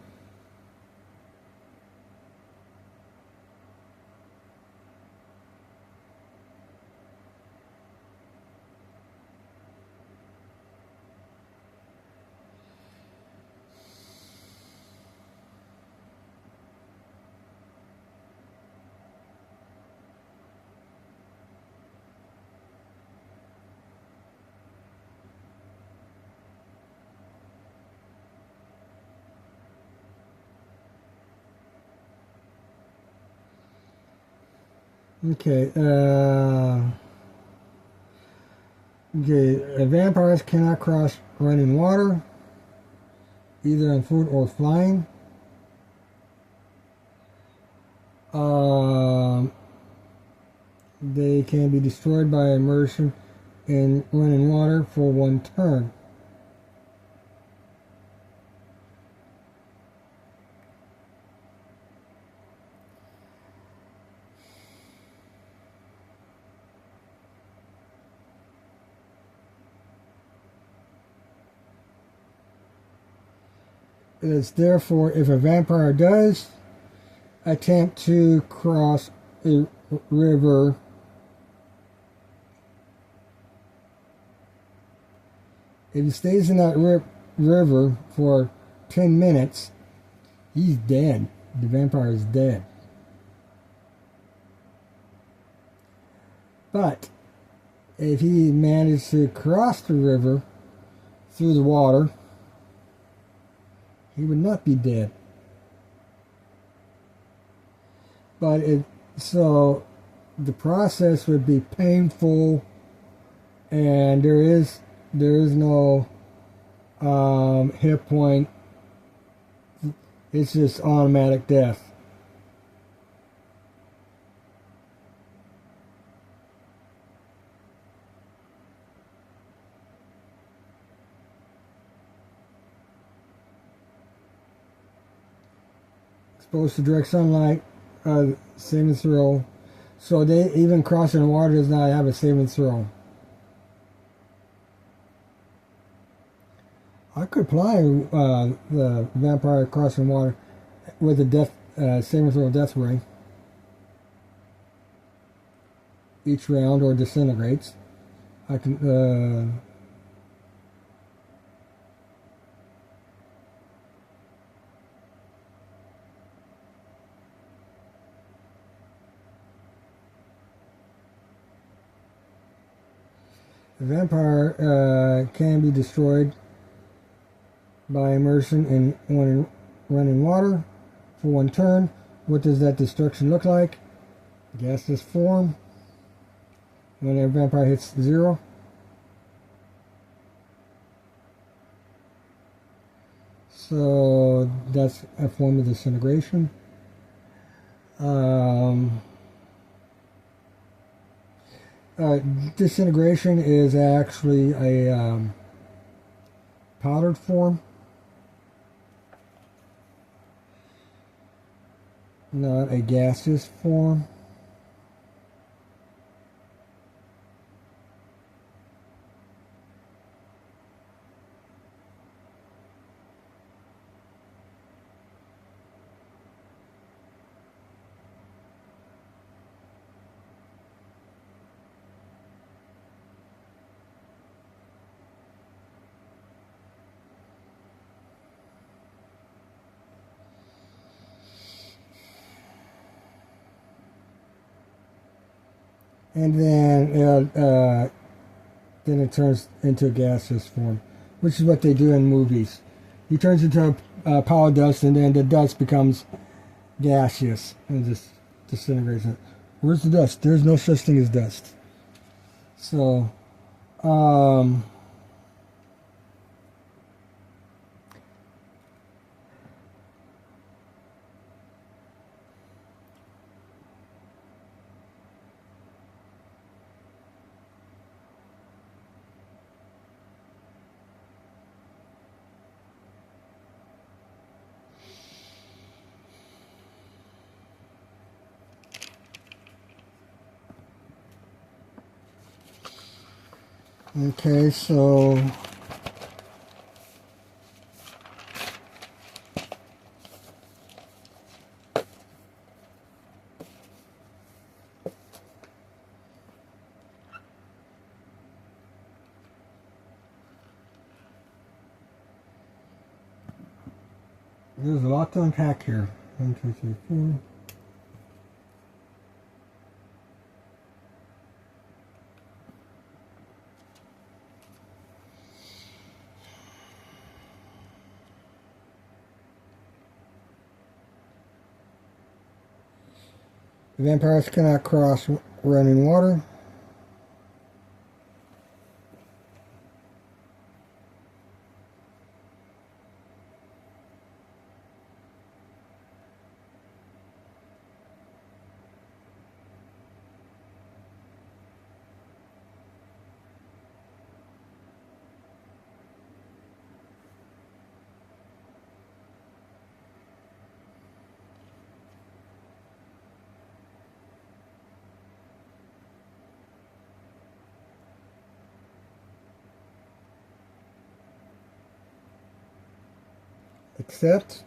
Okay, vampires cannot cross running water, either on foot or flying. They can be destroyed by immersion in running water for 1 turn. It's therefore, if a vampire does attempt to cross a river If he stays in that river for 10 minutes, he's dead. The vampire is dead. But if he managed to cross the river through the water, he would not be dead. But so the process would be painful, and there is no hit point. It's just automatic death. Exposed to direct sunlight, saving throw. So they even crossing the water does not have a saving throw. I could apply the vampire crossing water with a death saving throw death ray each round, or disintegrates. I can the vampire can be destroyed by immersion in running water for one turn. What does that destruction look like? Gaseous form. When a vampire hits 0. So that's a form of disintegration. Disintegration is actually a powdered form, not a gaseous form. And then it turns into a gaseous form, which is what they do in movies. He turns into a powder dust, and then the dust becomes gaseous and just disintegrates. Where's the dust? There's no such thing as dust. So, okay, so there's a lot to unpack here. 1, 2, 3, 4. Vampires cannot cross running water. Except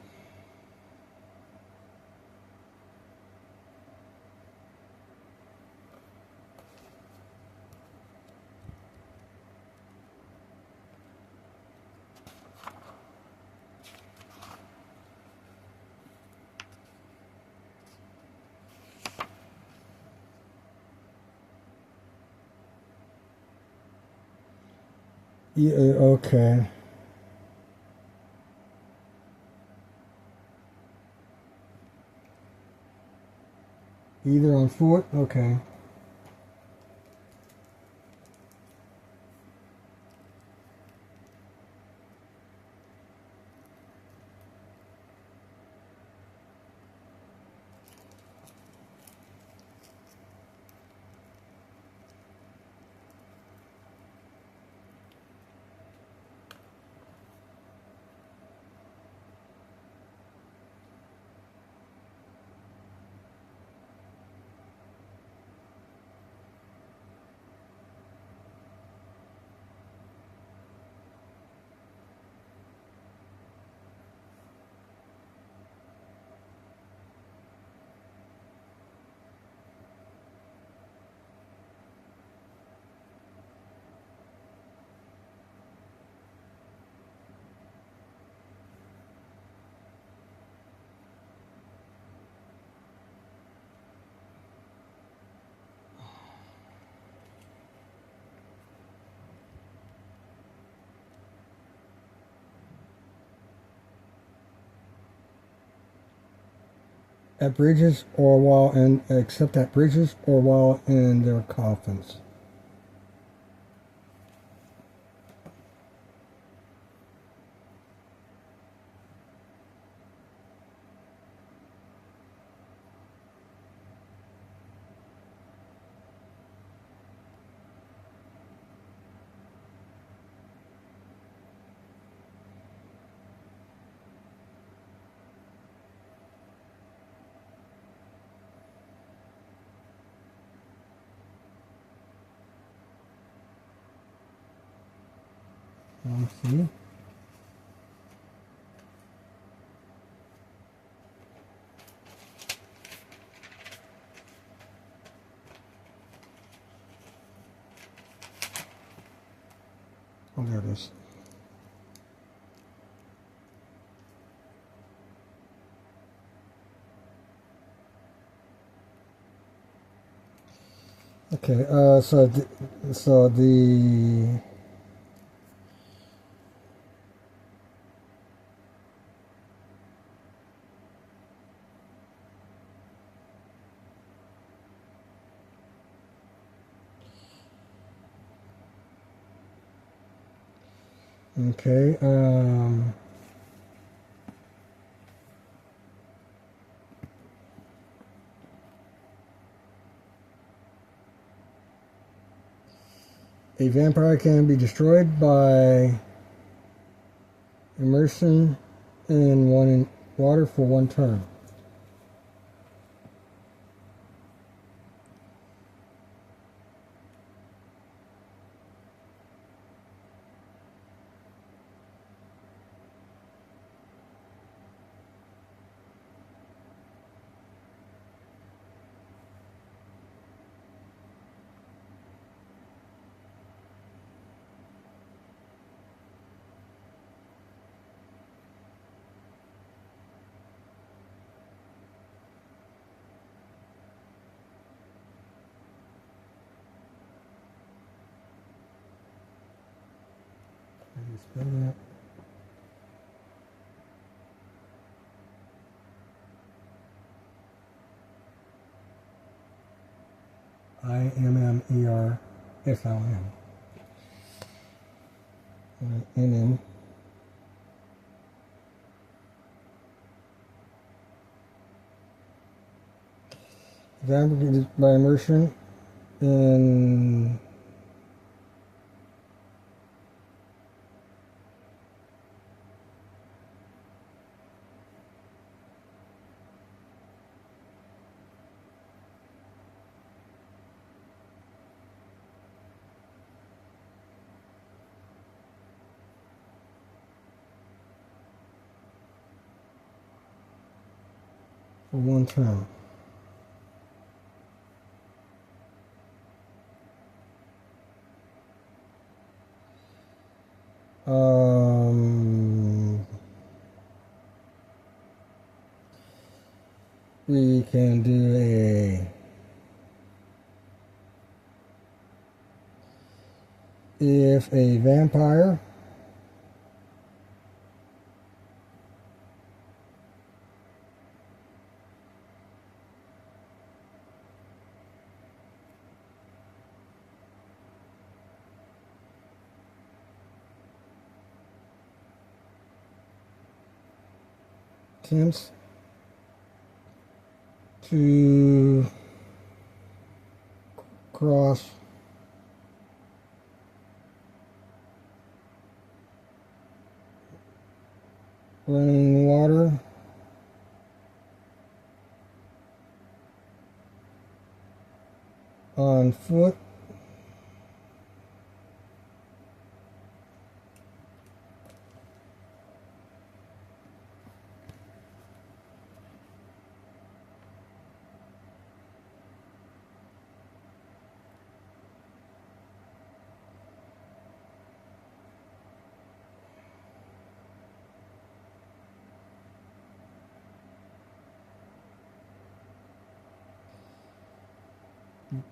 Yeah, okay. Either on foot? Okay. At bridges or while in, except at bridges or while in their coffins. Let's see. Oh, there it is. Okay, so the okay, a vampire can be destroyed by immersion in water for one turn. How do you spell that? IMMERSLM. NN. Evaporated by immersion in for one turn. We can do if a vampire attempts to cross running water on foot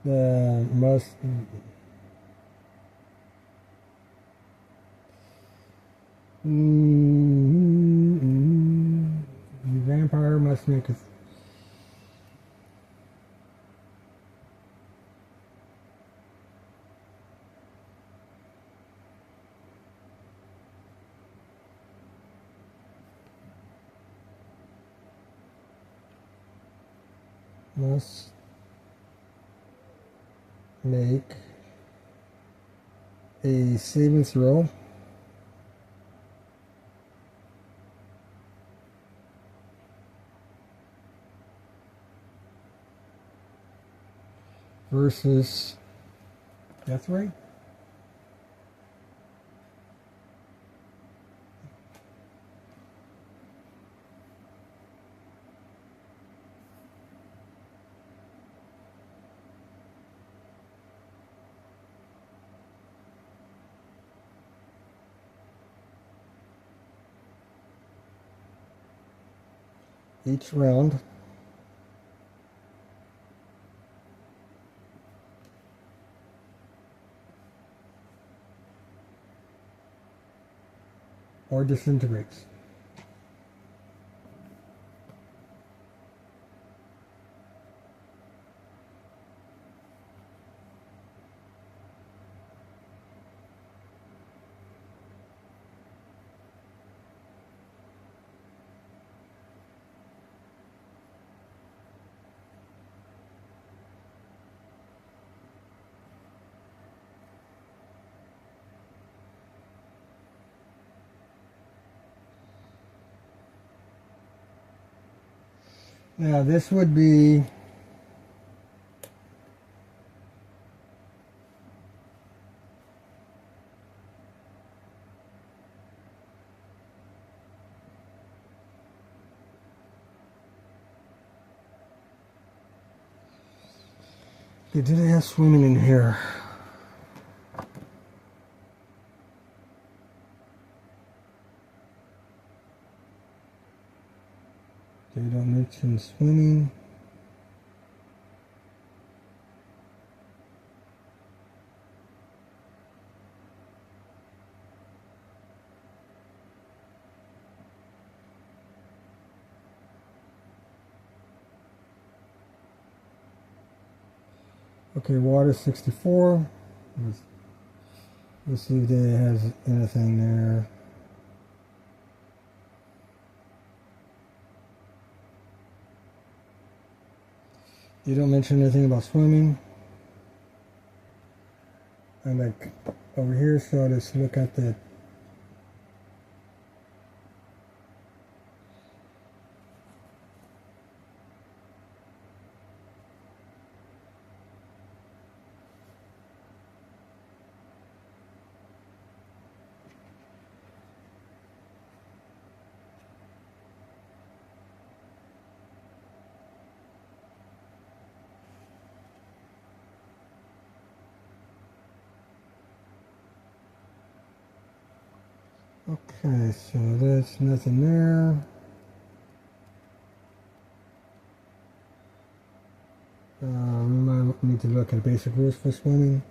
must the vampire must make a must make a saving throw versus death rate. Each round or disintegrates. Now this would be okay, do they have swimming in here? They don't mention swimming. Okay, water 64. Let's see if it has anything there. You don't mention anything about swimming. I'm like over here, so let's look at the okay, so there's nothing there. We might need to look at basic rules for swimming.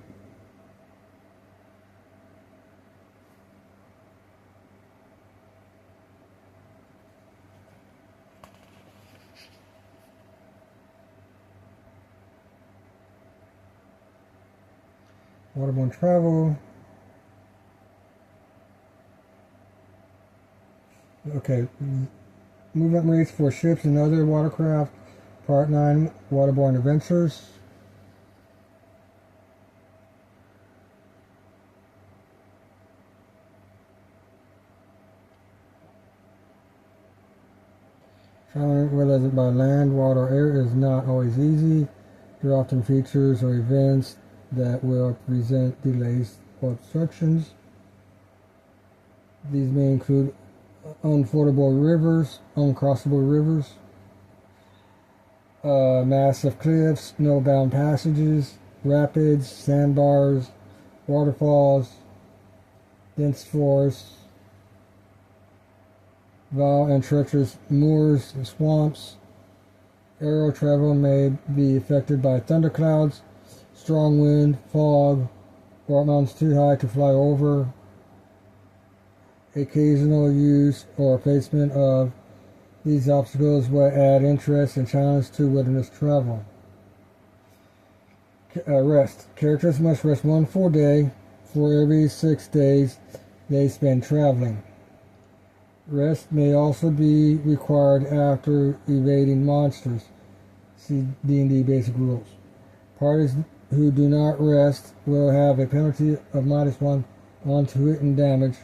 Waterborne travel. Okay, movement rates for ships and other watercraft. Part 9, waterborne adventures. Traveling, whether by land, water, or air, is not always easy. There are often features or events that will present delays or obstructions. These may include unfordable rivers, uncrossable rivers, massive cliffs, snowbound passages, rapids, sandbars, waterfalls, dense forests, vile and treacherous moors and swamps. Aerial travel may be affected by thunderclouds, strong wind, fog, or mountains too high to fly over. Occasional use or placement of these obstacles will add interest and challenge to wilderness travel. Rest. Characters must rest one full day for every 6 days they spend traveling. Rest may also be required after evading monsters. See D&D Basic Rules. Parties who do not rest will have a penalty of -1 on to hit and damage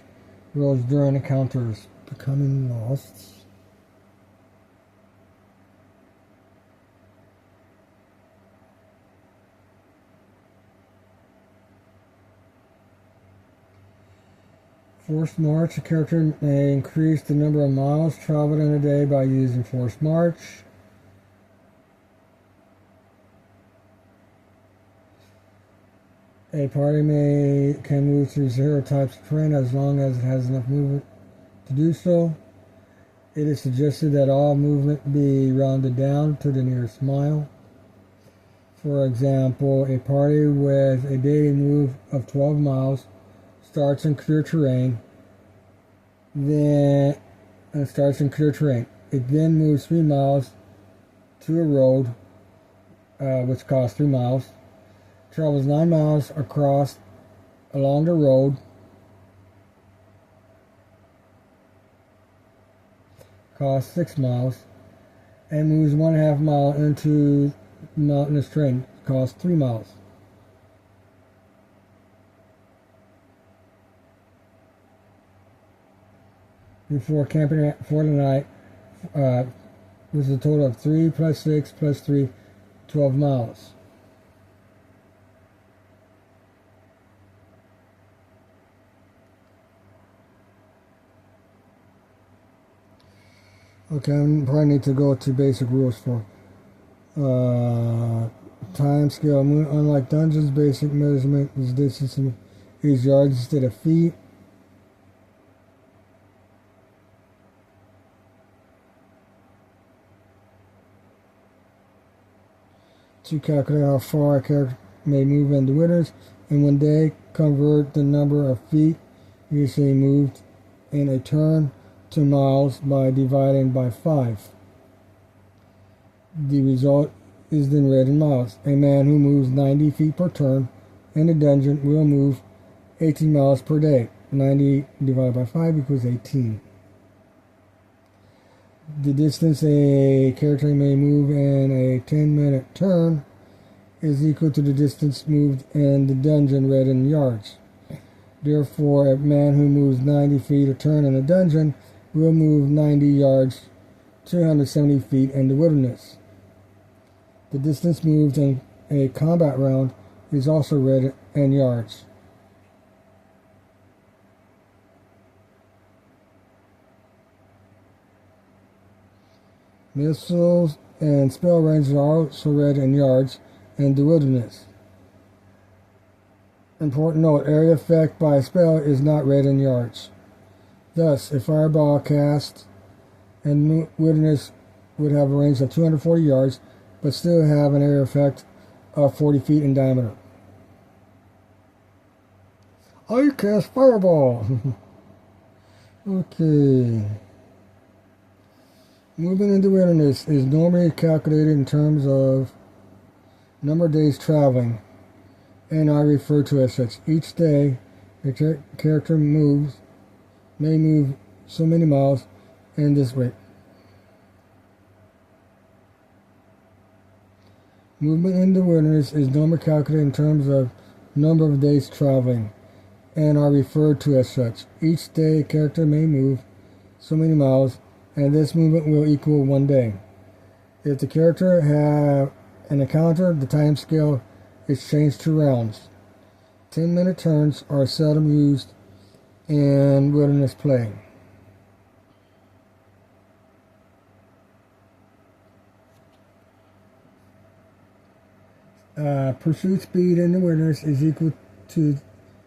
rolls during encounters. Becoming lost. Forced march. A character may increase the number of miles traveled in a day by using forced march. A party can move through 0 types of terrain as long as it has enough movement to do so. It is suggested that all movement be rounded down to the nearest mile. For example, a party with a daily move of 12 miles starts in clear terrain, It then moves 3 miles to a road, which costs 3 miles. Travels 9 miles along the road, costs 6 miles, and moves 1.5 mile into mountainous terrain, costs 3 miles. Before camping for the night, was a total of 3 plus 6 plus 3, 12 miles. Okay, I probably need to go to basic rules for time scale. Unlike dungeons, basic measurement is distance is yards instead of feet. To calculate how far a character may move in the wilderness in one day, convert the number of feet usually moved in a turn to miles by dividing by 5. The result is then read in miles. A man who moves 90 feet per turn in a dungeon will move 18 miles per day. 90 divided by 5 equals 18. The distance a character may move in a 10-minute turn is equal to the distance moved in the dungeon read in yards. Therefore, a man who moves 90 feet a turn in a dungeon will move 90 yards, 270 feet in the wilderness. The distance moved in a combat round is also read in yards. Missiles and spell ranges are also read in yards in the wilderness. Important note, area effect by a spell is not read in yards. Thus, a fireball cast in wilderness would have a range of 240 yards, but still have an area effect of 40 feet in diameter. I cast fireball! Okay. Moving into wilderness is normally calculated in terms of number of days traveling. and are referred to as such. Each day, the character may move so many miles in this way. Movement in the wilderness is normally calculated in terms of number of days traveling and are referred to as such. Each day, a character may move so many miles, and this movement will equal 1 day. If the character have an encounter, the time scale is changed to rounds. 10-minute turns are seldom used in wilderness play. Pursuit speed in the wilderness is equal to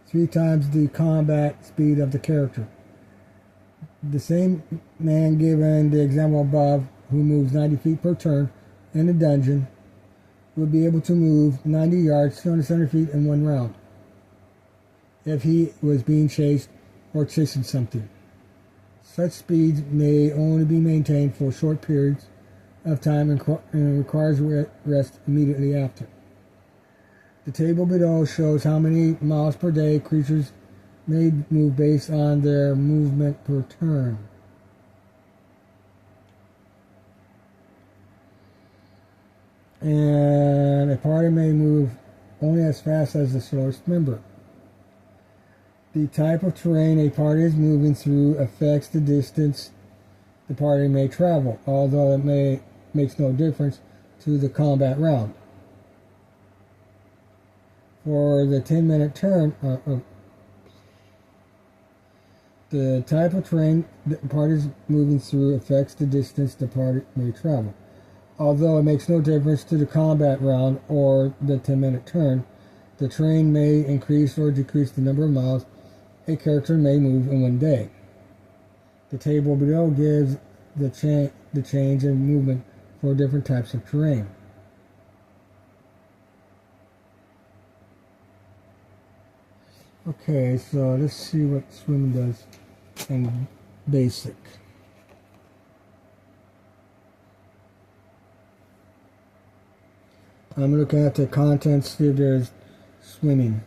3 times the combat speed of the character. The same man given the example above, who moves 90 feet per turn in a dungeon, would be able to move 90 yards, 270 feet in 1 round, if he was being chased or chasing something. Such speeds may only be maintained for short periods of time and requires rest immediately after. The table below shows how many miles per day creatures may move based on their movement per turn. And a party may move only as fast as the slowest member. The type of terrain a party is moving through affects the distance the party may travel, although it makes no difference to the combat round. For the 10-minute turn, the type of terrain the party is moving through affects the distance the party may travel. Although it makes no difference to the combat round or the 10-minute turn, the terrain may increase or decrease the number of miles a character may move in 1 day. The table below gives the change in movement for different types of terrain. Okay, so let's see what swimming does in basic. I'm looking at the contents, see if there's swimming.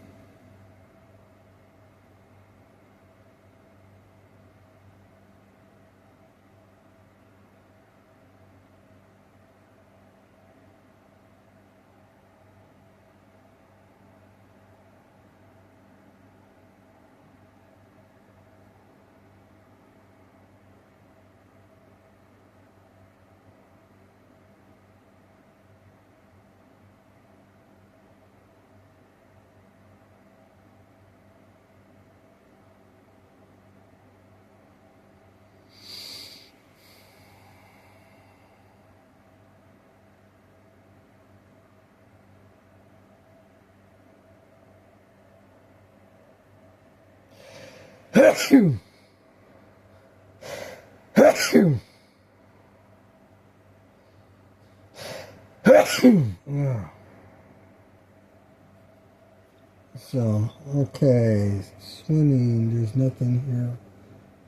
So, okay, swimming, there's nothing here.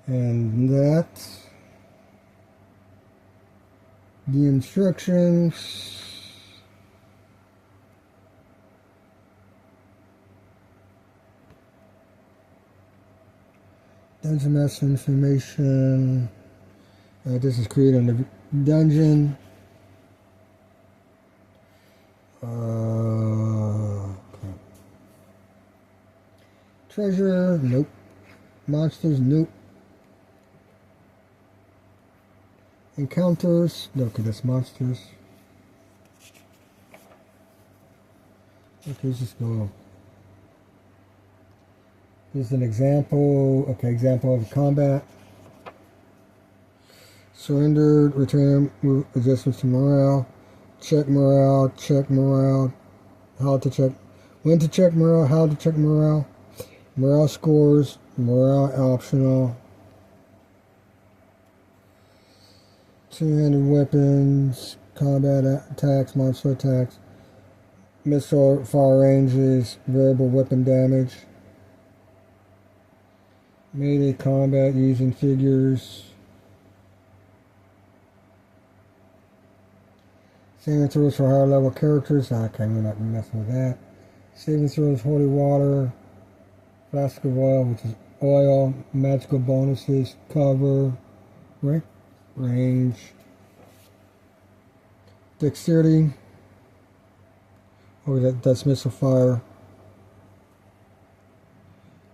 And that's the instructions. Dungeon master information. This is created in the dungeon. Okay. Treasure, nope. Monsters, nope. Encounters, okay, that's monsters. Okay, let's just go. This is an example, okay, example of combat. Surrendered, return, move adjustments to morale. Check morale, how to check, when to check morale, how to check morale. Morale scores, morale optional. Two-handed weapons, combat attacks, monster attacks. Missile fire ranges, variable weapon damage. Melee combat using figures. Saving throws for higher level characters. Okay, we're not messing with that. Saving throws, holy water, flask of oil, which is oil, magical bonuses, cover, right? Range, dexterity. Oh, that's missile fire.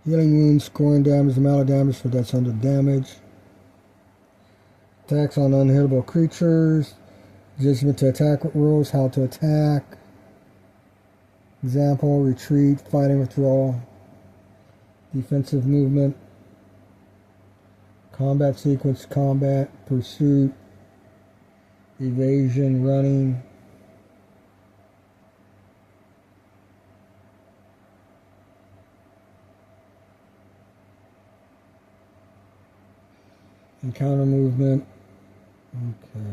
Healing wounds, scoring damage, amount of damage for that's under damage. Attacks on unhittable creatures. Adjustment to attack rules, how to attack. Example, retreat, fighting withdrawal. Defensive movement. Combat sequence, combat, pursuit, evasion, running. Encounter movement. Okay.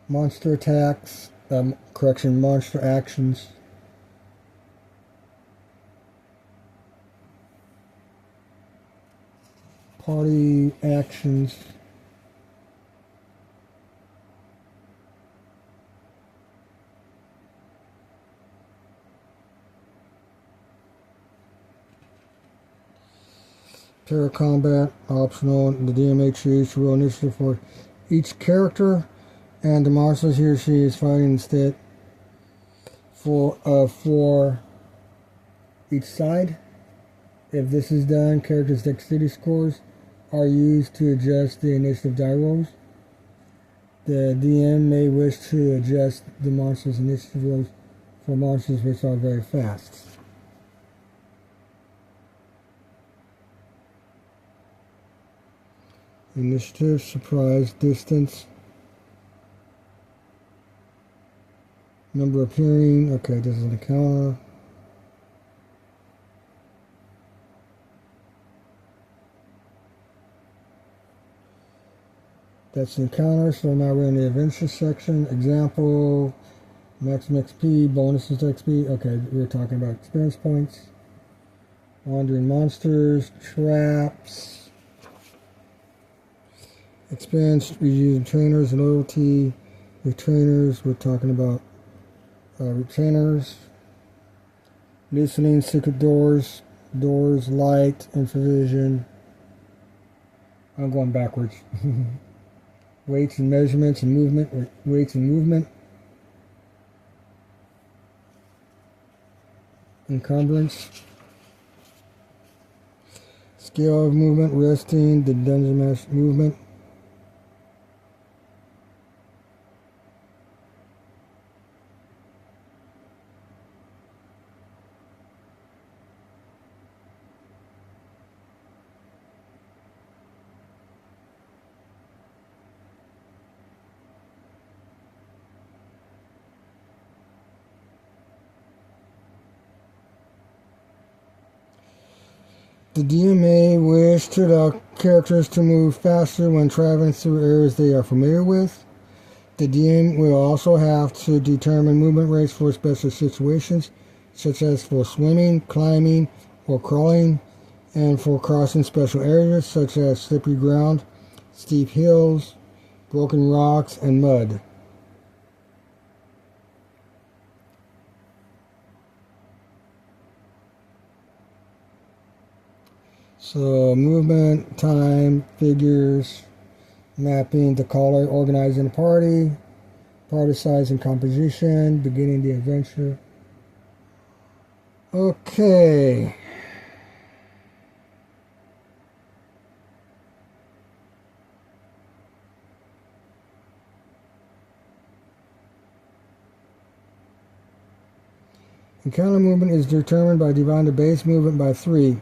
Monster attacks. Monster actions. Party actions. Para combat, optional. The DM may choose to roll initiative for each character, and the monsters he or she is fighting instead for each side. If this is done, characters' dexterity scores are used to adjust the initiative die rolls. The DM may wish to adjust the monsters' initiative rolls for monsters which are very fast. Initiative, surprise, distance, number appearing. Okay, this is an encounter. That's the encounter, so now we're in the adventure section. Example, maximum XP, bonuses to XP. Okay, we're talking about experience points. Wandering monsters, traps. Experience, we use trainers, loyalty. With trainers, we're talking about retainers. Listening, secret doors, light, infravision. I'm going backwards. Weights and measurements and movement. Weights and movement. Encumbrance. Scale of movement, resting, the dungeon master movement. The DM may wish to allow characters to move faster when traveling through areas they are familiar with. The DM will also have to determine movement rates for special situations, such as for swimming, climbing, or crawling, and for crossing special areas such as slippery ground, steep hills, broken rocks, and mud. So movement, time, figures, mapping the color, organizing the party size and composition, beginning the adventure. Okay. Encounter movement is determined by dividing the base movement by 3.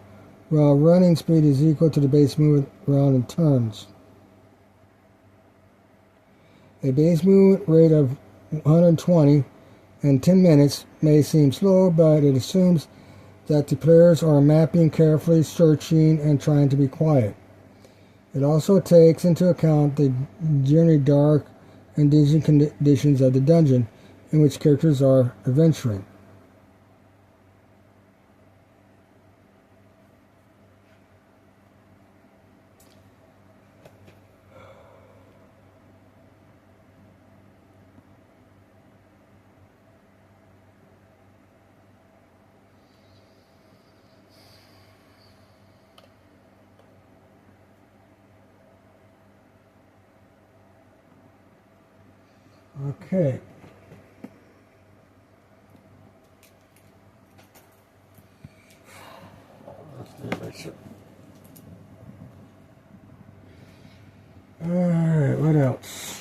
While running speed is equal to the base movement round in turns. A base movement rate of 120 in 10 minutes may seem slow, but it assumes that the players are mapping carefully, searching, and trying to be quiet. It also takes into account the generally dark and dingy conditions of the dungeon in which characters are adventuring. Okay. Alright, what else?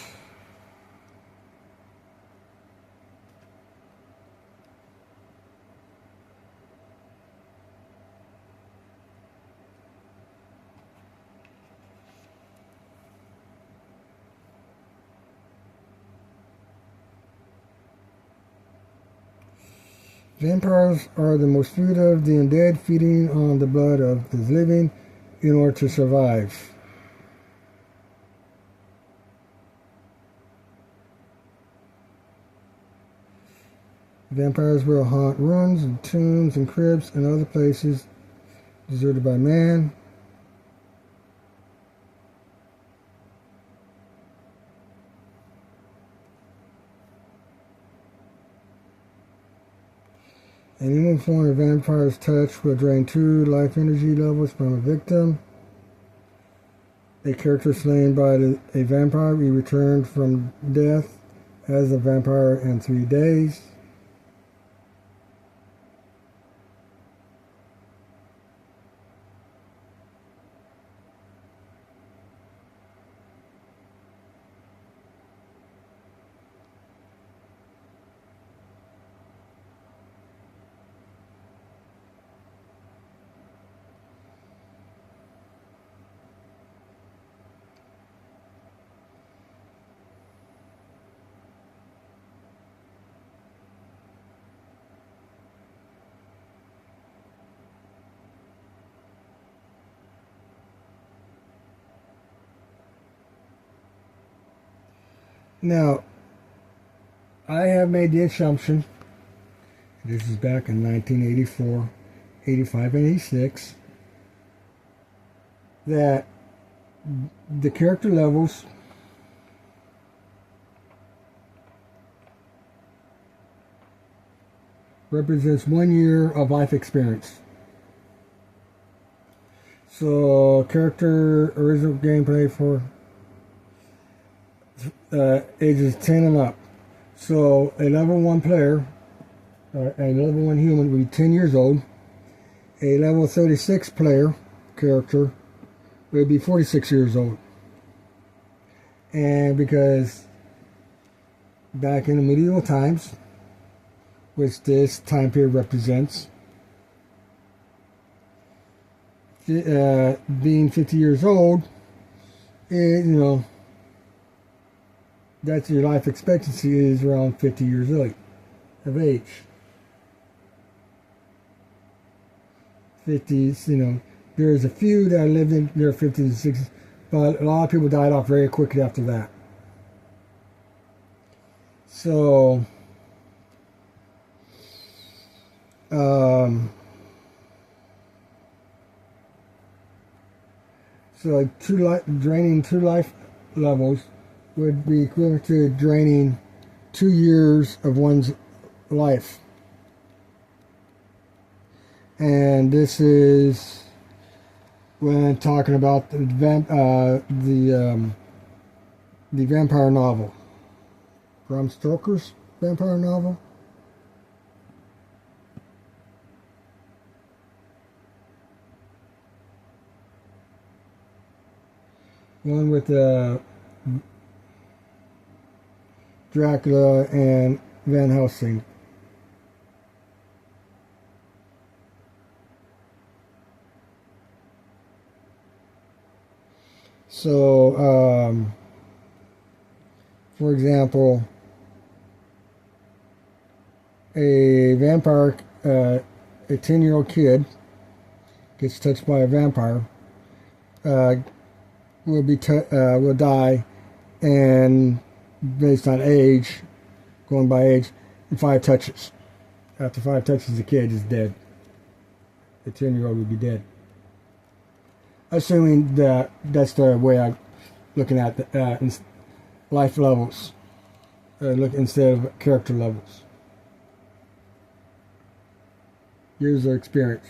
Vampires are the most food of the undead, feeding on the blood of the living in order to survive. Vampires will haunt ruins and tombs and crypts and other places deserted by man. Any form of vampire's touch will drain 2 life energy levels from a victim. A character slain by a vampire will return from death as a vampire in 3 days. Now, I have made the assumption, this is back in 1984, 85, and 86, that the character levels represents 1 year of life experience. So, character original gameplay for ages 10 and up. So a level 1 player, a level 1 human would be 10 years old. A level 36 player character would be 46 years old. And because back in the medieval times, which this time period represents, being 50 years old, that's your life expectancy is around 50 years of age. 50s, there's a few that lived in their 50s and 60s, but a lot of people died off very quickly after that. So, draining 2 life levels would be equivalent to draining 2 years of one's life. And this is when talking about the vampire novel, Bram Stoker's vampire novel. One with Dracula and Van Helsing. So, for example, a vampire, a 10-year-old kid gets touched by a vampire, will die, and based on age, going by age, in 5 touches. After 5 touches, the kid is dead. The 10-year-old would be dead. Assuming that that's the way I'm looking at the life levels, instead of character levels. Years of experience.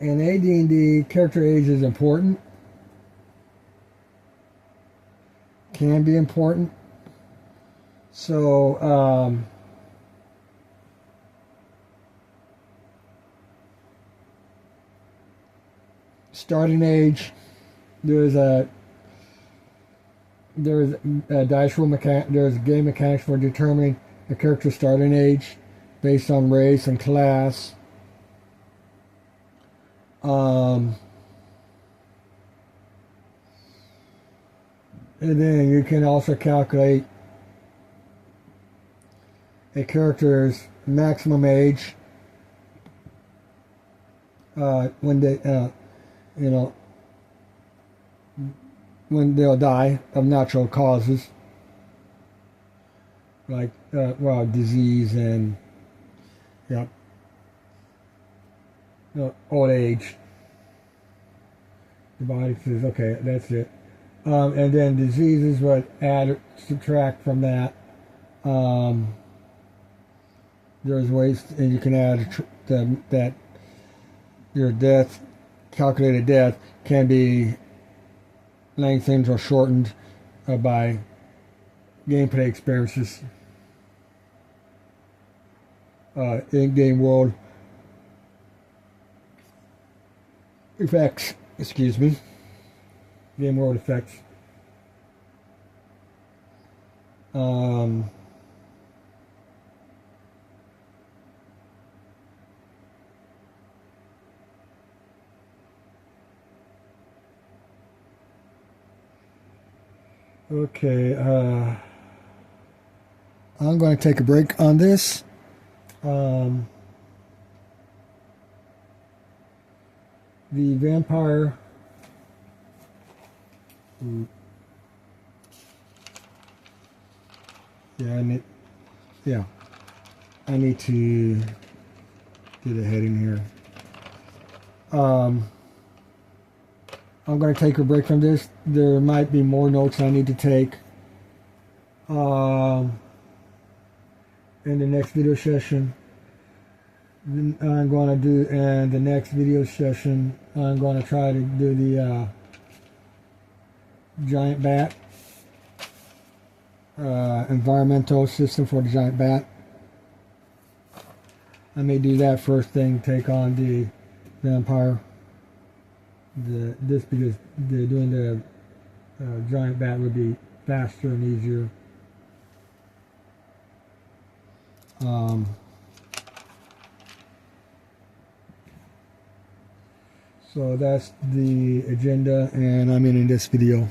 in AD&D, character age is important. Can be important. So, starting age, there's a dice roll mechanic. There's game mechanics for determining a character's starting age based on race and class. And then you can also calculate a character's maximum age when they, when they'll die of natural causes, like disease and old age. The body says, okay, that's it. And then diseases would subtract from that. There's ways, and you can add that your death, calculated death, can be lengthened or shortened by gameplay experiences. In-game world effects, game world effects. Okay, I'm going to take a break on this. The vampire. I need to get a heading here. I'm going to take a break from this. There might be more notes I need to take in the next video session. I'm going to do, and the next video session, I'm going to try to do the giant bat, environmental system for the giant bat. I may do that first thing, take on the vampire. This because doing the giant bat would be faster and easier. So that's the agenda, and I'm ending this video.